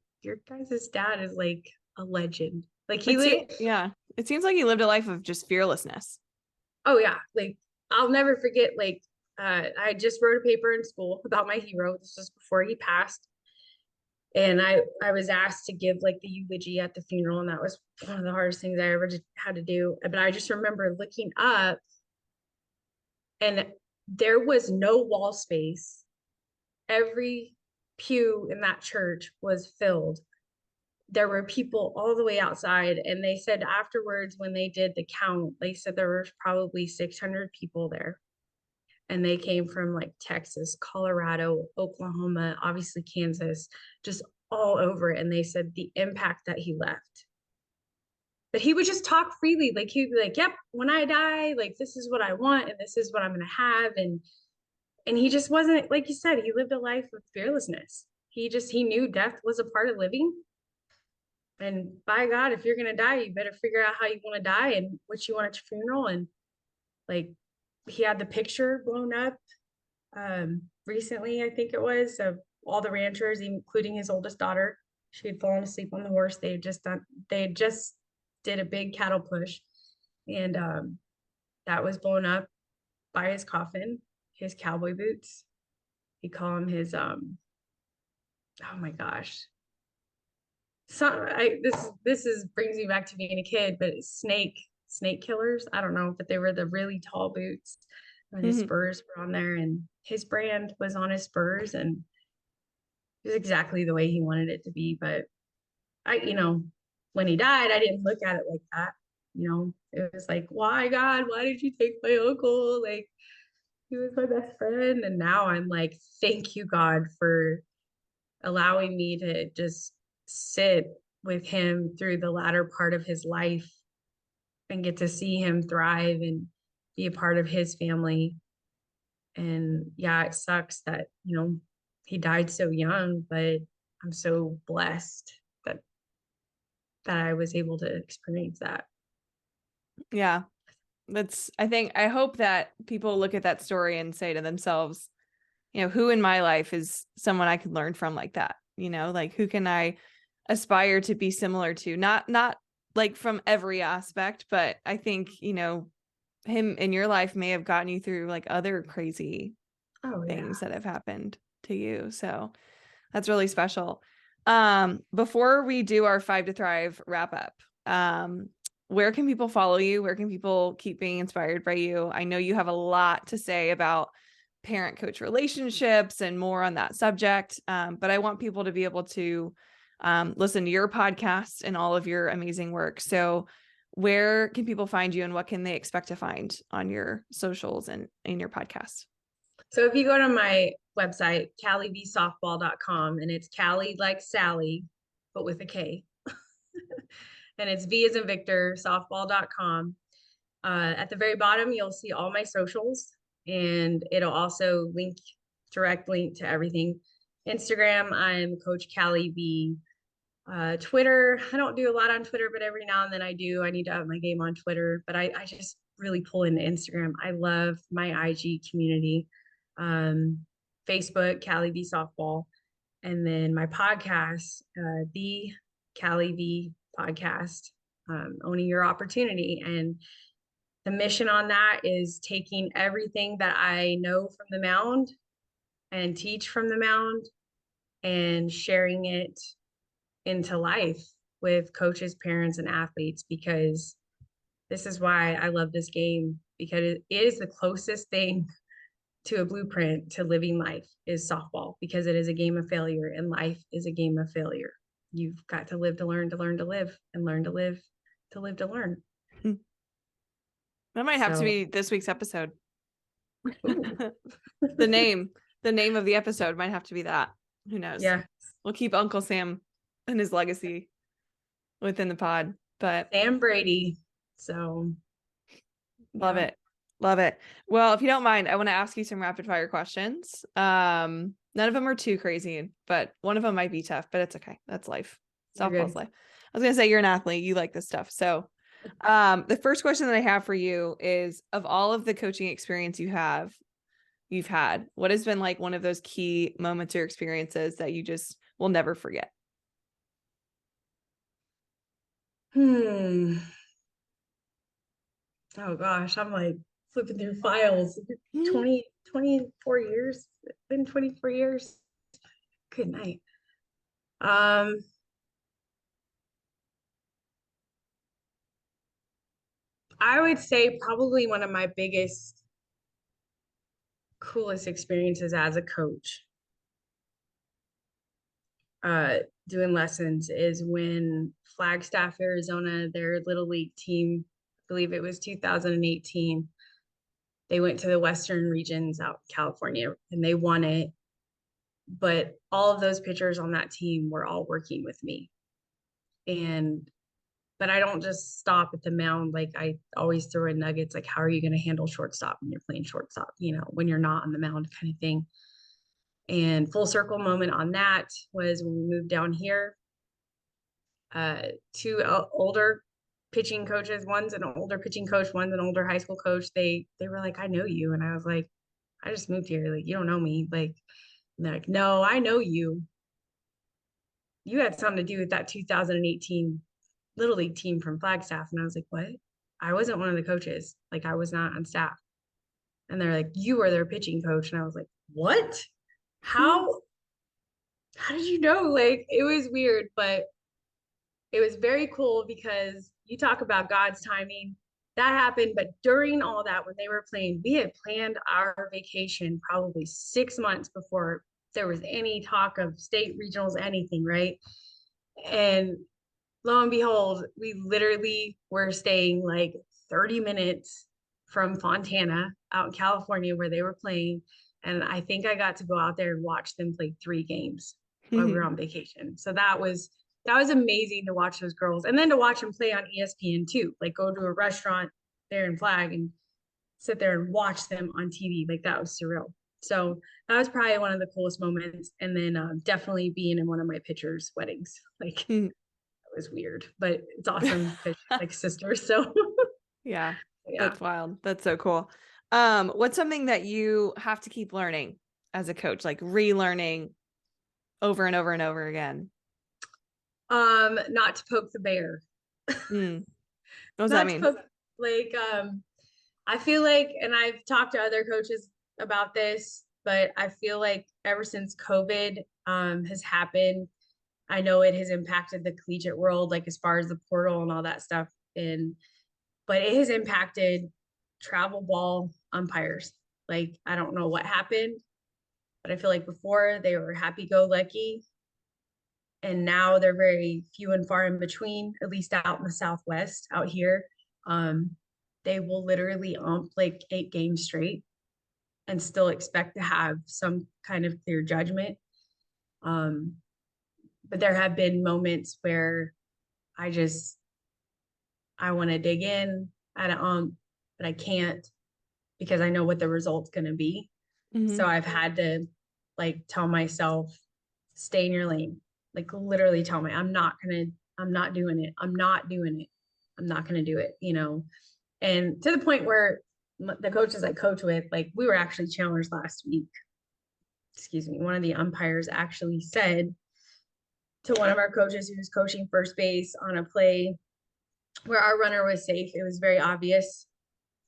guys' dad is like a legend. Like Yeah. It seems like he lived a life of just fearlessness. oh yeah, like I'll never forget, like I just wrote a paper in school about my hero. This was before he passed. And I was asked to give like the eulogy at the funeral, and that was one of the hardest things I ever had to do. But I just remember looking up, and there was no wall space. Every pew in that church was filled. There were people all the way outside, and they said afterwards when they did the count, they said there were probably 600 people there. And they came from like Texas, Colorado, Oklahoma, obviously Kansas, just all over. And they said the impact that he left. But he would just talk freely. Like he'd be like, yep, when I die, like this is what I want and this is what I'm gonna have. And he just wasn't, like you said, he lived a life of fearlessness. He knew death was a part of living. And by God, if you're gonna die, you better figure out how you want to die and what you want at your funeral. And like he had the picture blown up recently, I think it was, of all the ranchers, including his oldest daughter. She had fallen asleep on the horse. They had just did a big cattle push, and that was blown up by his coffin, his cowboy boots. He called him his oh my gosh. So this is brings me back to being a kid, but it's snake killers. I don't know, but they were the really tall boots. And his spurs were on there, and his brand was on his spurs, and it was exactly the way he wanted it to be. But when he died, I didn't look at it like that. It was like, why, God, why did you take my uncle? Like, he was my best friend. And now I'm like, thank you, God, for allowing me to just sit with him through the latter part of his life and get to see him thrive and be a part of his family. And yeah, it sucks that, he died so young, but I'm so blessed that I was able to experience that. Yeah. I hope that people look at that story and say to themselves, who in my life is someone I could learn from like that? Like who can I aspire to be similar to? Not like from every aspect, but I think, him in your life may have gotten you through like other crazy things that have happened to you. So that's really special. Before we do our 5 to Thrive wrap up, where can people follow you? Where can people keep being inspired by you? I know you have a lot to say about parent-coach relationships and more on that subject, but I want people to be able to listen to your podcast and all of your amazing work. So where can people find you, and what can they expect to find on your socials and in your podcast? So if you go to my website, CallyVsoftball.com, and it's Cally like Sally, but with a K. And it's V as in Victor, softball.com. At the very bottom, you'll see all my socials, and it'll also direct link to everything. Instagram, I'm Coach Kally V. Twitter, I don't do a lot on Twitter, but every now and then I do. I need to have my game on Twitter, but I just really pull into Instagram. I love my IG community. Facebook, Cally V Softball, and then my podcast, the Cally V Podcast, Owning Your Opportunity. And the mission on that is taking everything that I know from the mound and teach from the mound and sharing it into life with coaches, parents, and athletes, because this is why I love this game, because it is the closest thing to a blueprint to living life is softball, because it is a game of failure, and life is a game of failure. You've got to live to learn, to learn to live, and learn to live to live to learn. That might have to be this week's episode. The name of the episode might have to be that. Who knows? Yeah. We'll keep Uncle Sam and his legacy within the pod, but Sam Brady. So love yeah, it. Love it. Well, if you don't mind, I want to ask you some rapid fire questions. None of them are too crazy, but one of them might be tough, but it's okay. That's life. you're Softball's good. life. I was gonna say you're an athlete, you like this stuff. So the first question that I have for you is, of all of the coaching experience you've had, what has been like one of those key moments or experiences that you just will never forget? Hmm. Oh gosh, I'm like flipping through files. 24 years. It's been 24 years. Good night. Um, I would say probably one of my biggest, coolest experiences as a coach, uh, doing lessons is when Flagstaff, Arizona, their little league team, I believe it was 2018, they went to the Western regions out in California and they won it. But all of those pitchers on that team were all working with me. And but I don't just stop at the mound. Like I always throw in nuggets, like how are you going to handle shortstop when you're playing shortstop, when you're not on the mound kind of thing. And full circle moment on that was when we moved down here. Two older pitching coaches, one's an older pitching coach, one's an older high school coach. They were like, I know you. And I was like, I just moved here. Like, you don't know me. Like, and they're like, no, I know you. You had something to do with that 2018 Little League team from Flagstaff. And I was like, what? I wasn't one of the coaches. Like, I was not on staff. And they're like, you were their pitching coach. And I was like, what? How? How did you know? Like, it was weird, but it was very cool because you talk about God's timing. That happened, but during all that, when they were playing, we had planned our vacation probably 6 months before there was any talk of state regionals, anything, right? And lo and behold, we literally were staying like 30 minutes from Fontana out in California where they were playing. And I think I got to go out there and watch them play 3 games while we were on vacation. So that was amazing to watch those girls and then to watch them play on ESPN too. Like go to a restaurant there in Flag and sit there and watch them on TV. Like that was surreal. So that was probably one of the coolest moments. And then definitely being in one of my pitchers' weddings. Like was weird, but it's awesome because she's like sisters. So Yeah, yeah. that's wild. That's so cool. What's something that you have to keep learning as a coach, like relearning over and over and over again? Not to poke the bear. Mm. What does that Not to mean? poke like I feel like, and I've talked to other coaches about this, but I feel like ever since COVID has happened, I know it has impacted the collegiate world, like as far as the portal and all that stuff. And but it has impacted travel ball umpires. Like I don't know what happened, but I feel like before they were happy go lucky and now they're very few and far in between, at least out in the Southwest out here. Um, they will literally ump like 8 games straight and still expect to have some kind of clear judgment. Um, but there have been moments where I just I want to dig in at an but I can't because I know what the result's going to be. Mm-hmm. So I've had to like tell myself, stay in your lane. Like literally tell me, I'm not doing it. I'm not doing it. I'm not gonna do it. And to the point where the coaches I coach with, like we were actually challenged last week. Excuse me. One of the umpires actually said to one of our coaches who was coaching first base on a play where our runner was safe. It was very obvious.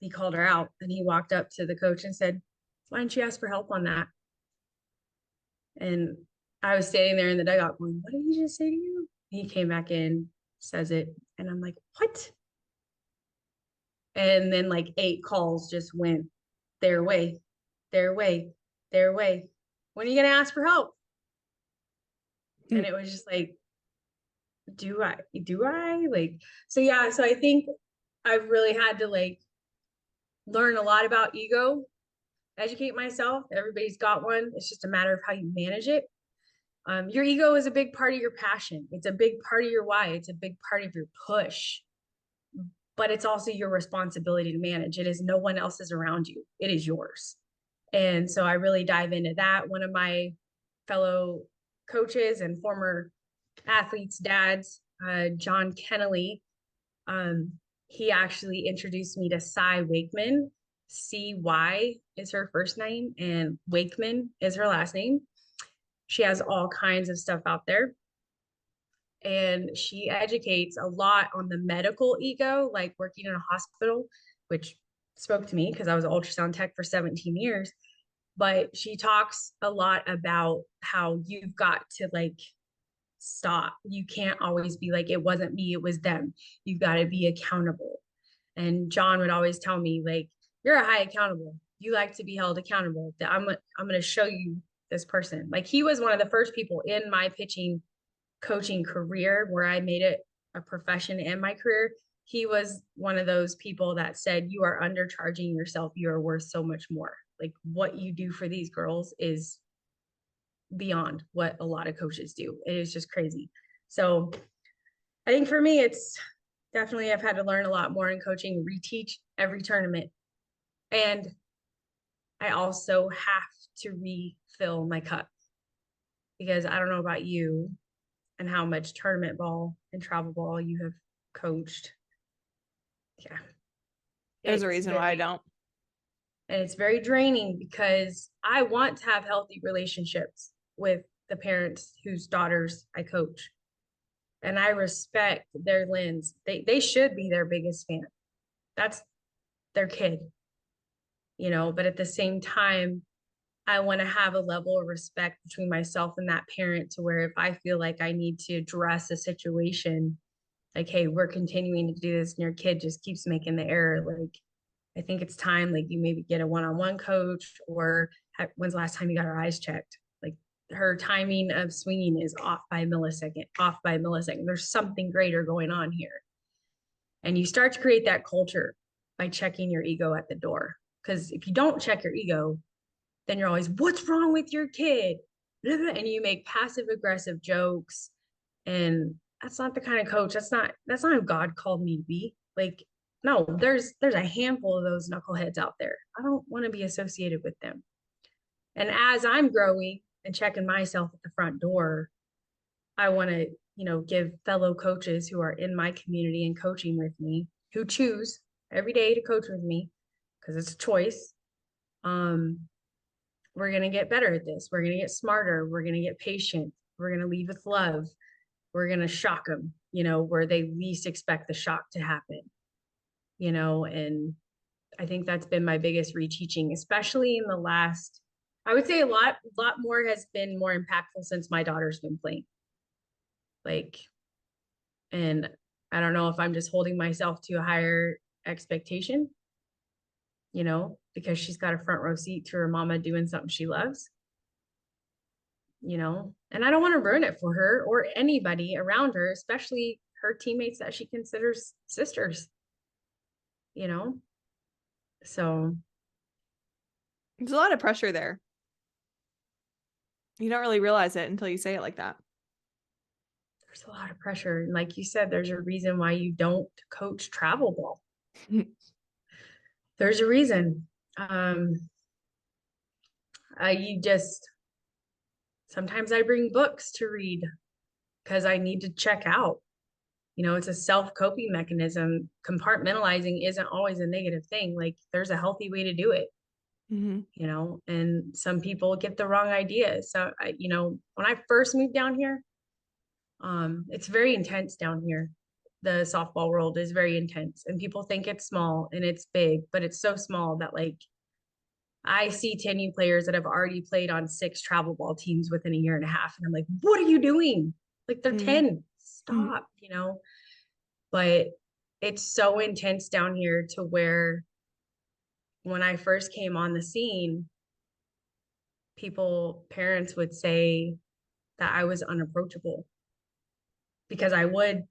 He called her out and he walked up to the coach and said, why didn't you ask for help on that? And I was standing there in the dugout going, what did he just say to you? He came back in, says it, and I'm like, what? And then like 8 calls just went their way, their way, their way. When are you gonna ask for help? And it was just like, do I? Do I? Like, so yeah, so I think I've really had to like learn a lot about ego, educate myself. Everybody's got one. It's just a matter of how you manage it. Your ego is a big part of your passion. It's a big part of your why. It's a big part of your push, but it's also your responsibility to manage. It is no one else's around you. It is yours. And so I really dive into that. One of my fellow coaches and former athletes' dads, John Kennelly, um, he actually introduced me to Cy Wakeman. CY is her first name, and Wakeman is her last name. She has all kinds of stuff out there. And she educates a lot on the medical ego, like working in a hospital, which spoke to me because I was an ultrasound tech for 17 years. But she talks a lot about how you've got to like stop. You can't always be like, it wasn't me, it was them. You've got to be accountable. And John would always tell me, like, you're a high accountable. You like to be held accountable. That I'm going to show you this person. Like he was one of the first people in my pitching coaching career where I made it a profession and my career. He was one of those people that said, you are undercharging yourself. You are worth so much more. Like what you do for these girls is beyond what a lot of coaches do. It is just crazy. So I think for me, it's definitely, I've had to learn a lot more in coaching, reteach every tournament. And I also have to refill my cup because I don't know about you and how much tournament ball and travel ball you have coached. Yeah. There's a reason why I don't. And it's very draining because I want to have healthy relationships with the parents whose daughters I coach. And I respect their lens. They should be their biggest fan. That's their kid, you know, but at the same time, I want to have a level of respect between myself and that parent to where if I feel like I need to address a situation, like, hey, we're continuing to do this and your kid just keeps making the error. Like, I think it's time, like, you maybe get a one-on-one coach or when's the last time you got her eyes checked? Like, her timing of swinging is off by a millisecond, off by a millisecond. There's something greater going on here. And you start to create that culture by checking your ego at the door. Because if you don't check your ego, then you're always, what's wrong with your kid? And you make passive aggressive jokes. And that's not the kind of coach. That's not who God called me to be. Like, no, there's a handful of those knuckleheads out there. I don't want to be associated with them. And as I'm growing and checking myself at the front door, I want to, you know, give fellow coaches who are in my community and coaching with me, who choose every day to coach with me, because it's a choice. We're going to get better at this. We're going to get smarter. We're going to get patient. We're going to lead with love. We're going to shock them, you know, where they least expect the shock to happen, you know, and I think that's been my biggest reteaching, especially in the last, I would say a lot more has been more impactful since my daughter's been playing. Like, and I don't know if I'm just holding myself to a higher expectation, you know, because she's got a front row seat to her mama doing something she loves, you know, and I don't want to ruin it for her or anybody around her, especially her teammates that she considers sisters, you know. So There's a lot of pressure there. You don't really realize it until you say it like that. there's a lot of pressure. And like you said, there's a reason why you don't coach travel ball. There's a reason. You just, sometimes I bring books to read because I need to check out. You know, it's a self-coping mechanism. Compartmentalizing isn't always a negative thing. Like there's a healthy way to do it, Mm-hmm. you know, and some people get the wrong idea. So you know, when I first moved down here, it's very intense down here. The softball world is very intense and people think it's small and it's big, but it's so small that like I see 10U players that have already played on 6 travel ball teams within a year and a half. And I'm like, what are you doing? Like they're Mm-hmm. 10. Stop, you know? But it's so intense down here to where when I first came on the scene, parents would say that I was unapproachable because I would,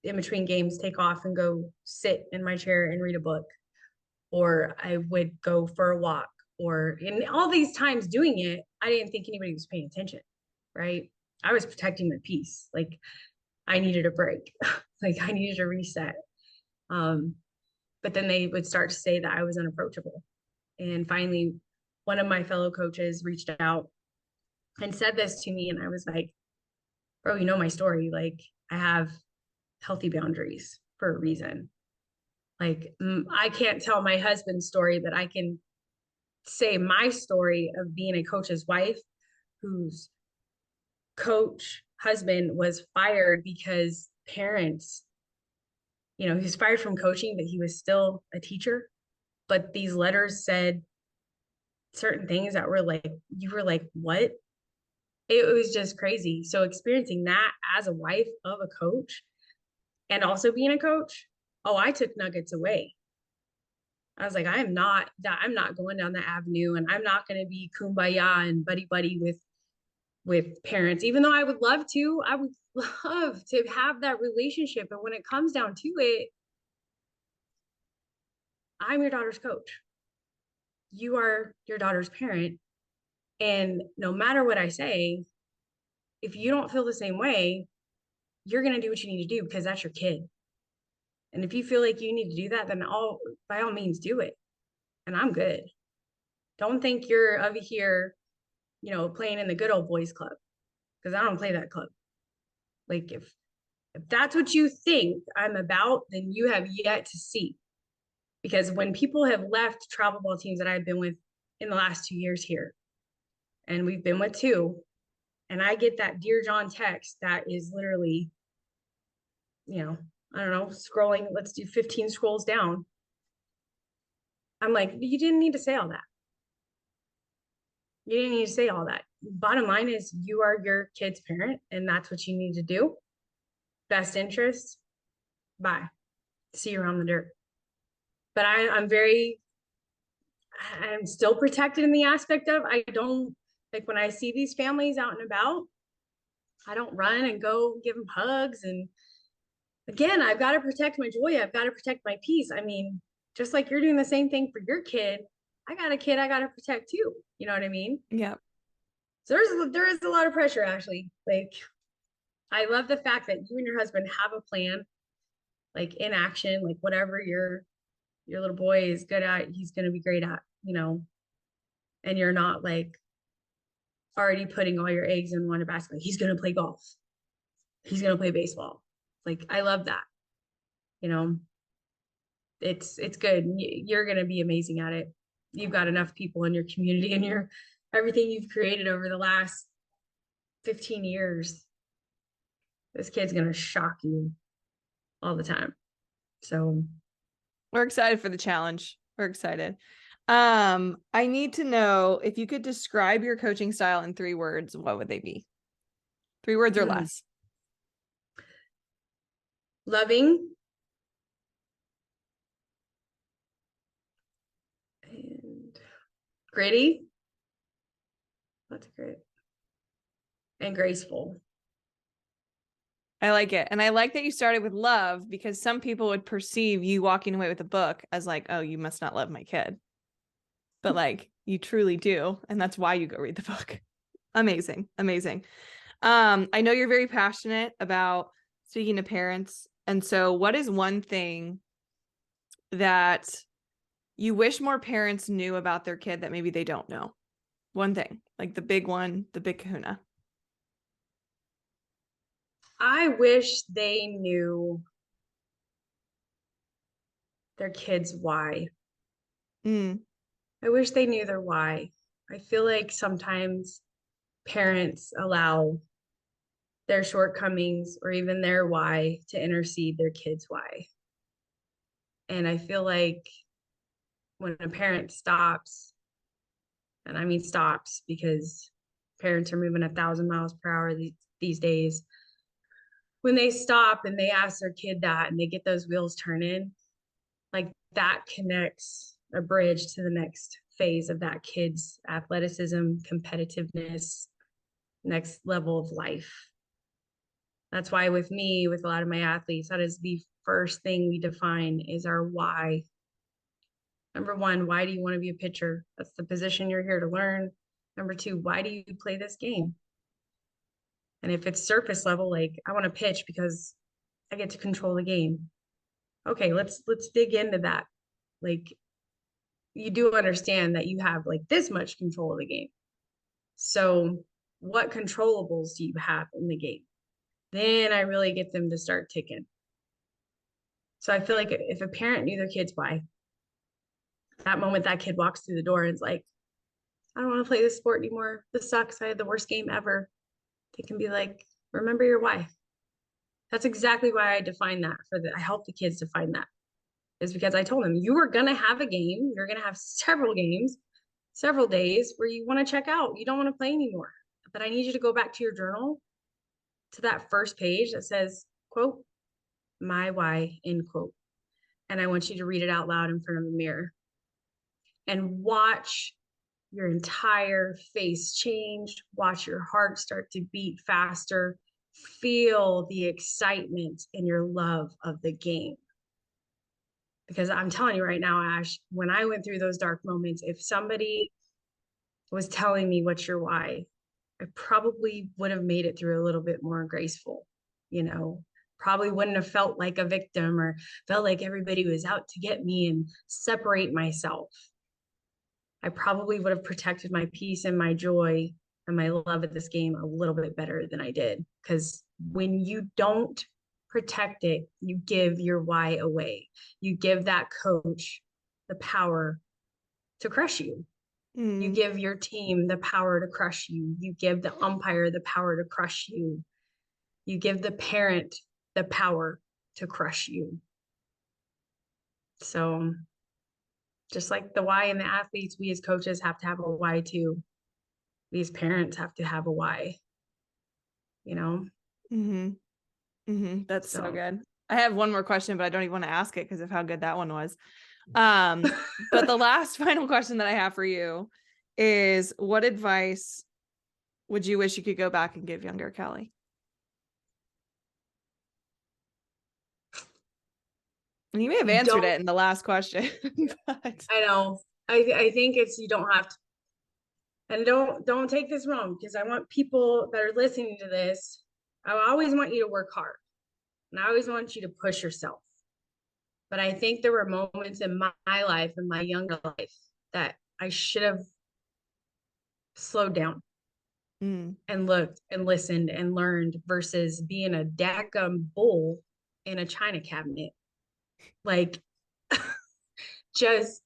in between games, take off and go sit in my chair and read a book, or I would go for a walk, or in all these times doing it, I didn't think anybody was paying attention, right? I was protecting my peace. Like I needed a break. Like I needed a reset. Um, but then they would start to say that I was unapproachable. And finally, one of my fellow coaches reached out and said this to me. And I was like, bro, you know my story. Like I have healthy boundaries for a reason. Like I can't tell my husband's story, but I can say my story of being a coach's wife whose coach husband was fired because parents, he was fired from coaching, but he was still a teacher. But these letters said certain things that were like, you were like, what? It was just crazy. So experiencing that as a wife of a coach and also being a coach, oh, I took nuggets away. I was like, I'm not going down that avenue and I'm not going to be kumbaya and buddy buddy with parents, even though I would love to have that relationship. But when it comes down to it, I'm your daughter's coach. You are your daughter's parent. And no matter what I say, if you don't feel the same way, you're going to do what you need to do because that's your kid. And if you feel like you need to do that, then by all means do it. And I'm good. Don't think you're over here, playing in the good old boys club because I don't play that club. Like if that's what you think I'm about, then you have yet to see. Because when people have left travel ball teams that I've been with in the last 2 years here, and we've been with two, and I get that Dear John text that is literally, I don't know, scrolling, let's do 15 scrolls down. I'm like, you didn't need to say all that. You didn't need to say all that. Bottom line is you are your kid's parent, and that's what you need to do. Best interest, bye. See you around the dirt. But I'm still protected in the aspect of I don't like when I see these families out and about, I don't run and go give them hugs. And again, I've got to protect my joy. I've got to protect my peace. I mean, just like you're doing the same thing for your kid, I got a kid I got to protect too. You know what I mean? Yeah. So there is a lot of pressure, Ashley. Like I love the fact that you and your husband have a plan, like in action, like whatever your little boy is good at, he's going to be great at, and you're not like already putting all your eggs in one basket. Like, he's going to play golf. He's going to play baseball. Like, I love that. You know, it's good. You're going to be amazing at it. You've got enough people in your community and your everything you've created over the last 15 years. This kid's going to shock you all the time. So We're excited for the challenge. We're excited. I need to know if you could describe your coaching style in 3 words, what would they be? 3 words or less. loving and gritty. That's great. And graceful. I like it. And I like that you started with love because some people would perceive you walking away with a book as like, oh, you must not love my kid. But like you truly do. And that's why you go read the book. Amazing. Amazing. I know you're very passionate about speaking to parents. And so what is one thing that you wish more parents knew about their kid that maybe they don't know? One thing, like the big one, the big kahuna. I wish they knew their kids' why. Mm, I wish they knew their why. I feel like sometimes parents allow their shortcomings or even their why to intercede their kids' why. And I feel like when a parent stops, and I mean stops because parents are moving 1,000 miles per hour these days, when they stop and they ask their kid that and they get those wheels turning, like that connects a bridge to the next phase of that kid's athleticism, competitiveness, next level of life. That's why with me, with a lot of my athletes, that is the first thing we define is our why. Number one, why do you want to be a pitcher? That's the position you're here to learn. Number two, why do you play this game? And if it's surface level, like I want to pitch because I get to control the game. Okay, let's dig into that. Like you do understand that you have like this much control of the game. So what controllables do you have in the game? Then I really get them to start ticking. So I feel like if a parent knew their kid's why, that moment that kid walks through the door and is like, I don't want to play this sport anymore. This sucks. I had the worst game ever. They can be like, remember your why. That's exactly why I define that I help the kids define that is because I told them you are going to have a game. You're going to have several games, several days where you want to check out. You don't want to play anymore. But I need you to go back to your journal to that first page that says, quote, my why, end quote. And I want you to read it out loud in front of a mirror and watch your entire face change, watch your heart start to beat faster, feel the excitement and your love of the game. Because I'm telling you right now, Ash, when I went through those dark moments, if somebody was telling me what's your why, I probably would have made it through a little bit more graceful, you know, probably wouldn't have felt like a victim or felt like everybody was out to get me and separate myself. I probably would have protected my peace and my joy and my love of this game a little bit better than I did. Because when you don't protect it, you give your why away. You give that coach the power to crush you. You give your team the power to crush you. You give the umpire the power to crush you. You give the parent the power to crush you. So just like the why and the athletes, we as coaches have to have a why too. These parents have to have a why, you know? Mm-hmm. That's so So good. I have one more question, but I don't even want to ask it because of how good that one was. But the last final question that I have for you is what advice would you wish you could go back and give younger Kally? And you may have answered don't, it in the last question, but I know. I think it's you don't have to, and don't take this wrong because I want people that are listening to this, I always want you to work hard and I always want you to push yourself. But I think there were moments in my life, in my younger life, that I should have slowed down and looked and listened and learned versus being a dadgum bull in a china cabinet. Like just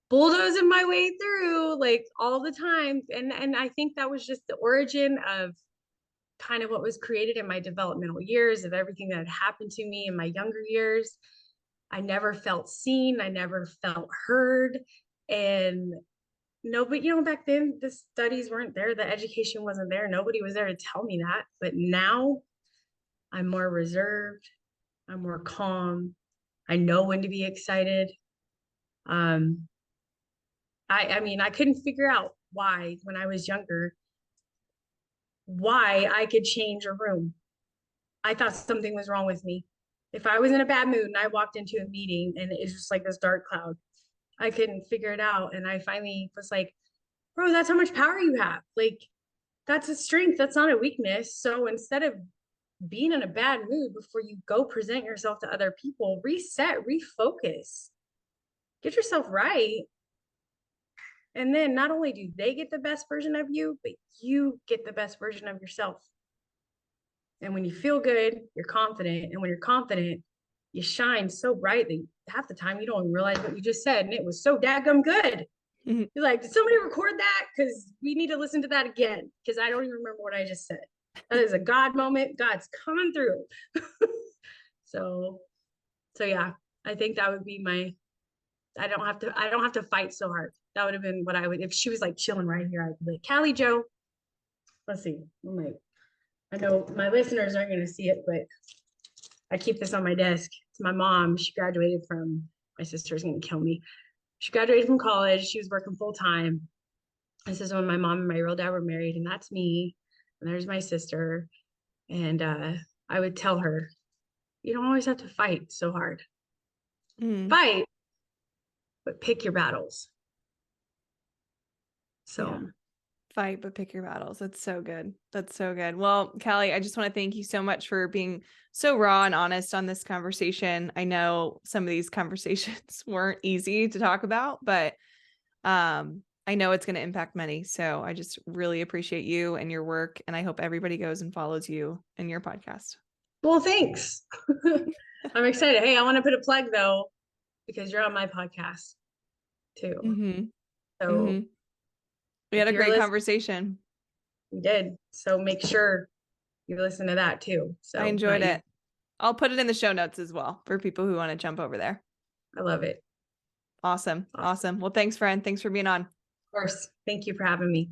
bulldozing my way through like all the time. And I think that was just the origin of kind of what was created in my developmental years of everything that had happened to me in my younger years. I never felt seen. I never felt heard. And no, but you know, back then the studies weren't there. The education wasn't there. Nobody was there to tell me that. But now I'm more reserved. I'm more calm. I know when to be excited. Um, I mean, I couldn't figure out why when I was younger, why I could change a room. I thought something was wrong with me. If I was in a bad mood and I walked into a meeting and it's just like this dark cloud, I couldn't figure it out. And I finally was like, bro, that's how much power you have. Like, that's a strength. That's not a weakness. So instead of being in a bad mood before you go present yourself to other people, reset, refocus, get yourself right. And then not only do they get the best version of you, but you get the best version of yourself. And when you feel good, you're confident. And when you're confident, you shine so brightly. Half the time you don't even realize what you just said. And it was so daggum good. mm-hmm. You're like, did somebody record that? Because we need to listen to that again. Because I don't even remember what I just said. That is a God moment. God's coming through. so yeah, I think that would be my I don't have to fight so hard. That would have been what I would if she was like chilling right here. I'd be like, Callie Joe. Let's see. I'm like, I know my listeners aren't gonna see it, but I keep this on my desk. It's my mom. She graduated from my sister's gonna kill me. She graduated from college. She was working full time. This is when my mom and my real dad were married, and that's me. And there's my sister. And I would tell her, you don't always have to fight so hard. Fight, but pick your battles. So Yeah. Fight, but pick your battles. That's so good. That's so good. Well, Kally, I just want to thank you so much for being so raw and honest on this conversation. I know some of these conversations weren't easy to talk about, but I know it's going to impact many. So I just really appreciate you and your work. And I hope everybody goes and follows you and your podcast. Well, thanks. I'm excited. Hey, I want to put a plug though, because you're on my podcast too. Mm-hmm. So Mm-hmm. We had if a you're great listening, conversation. we did. So make sure you listen to that too. I So enjoyed it. I'll put it in the show notes as well for people who want to jump over there. I love it. Awesome. Awesome. Well, thanks, friend. Thanks for being on. Of course. Thank you for having me.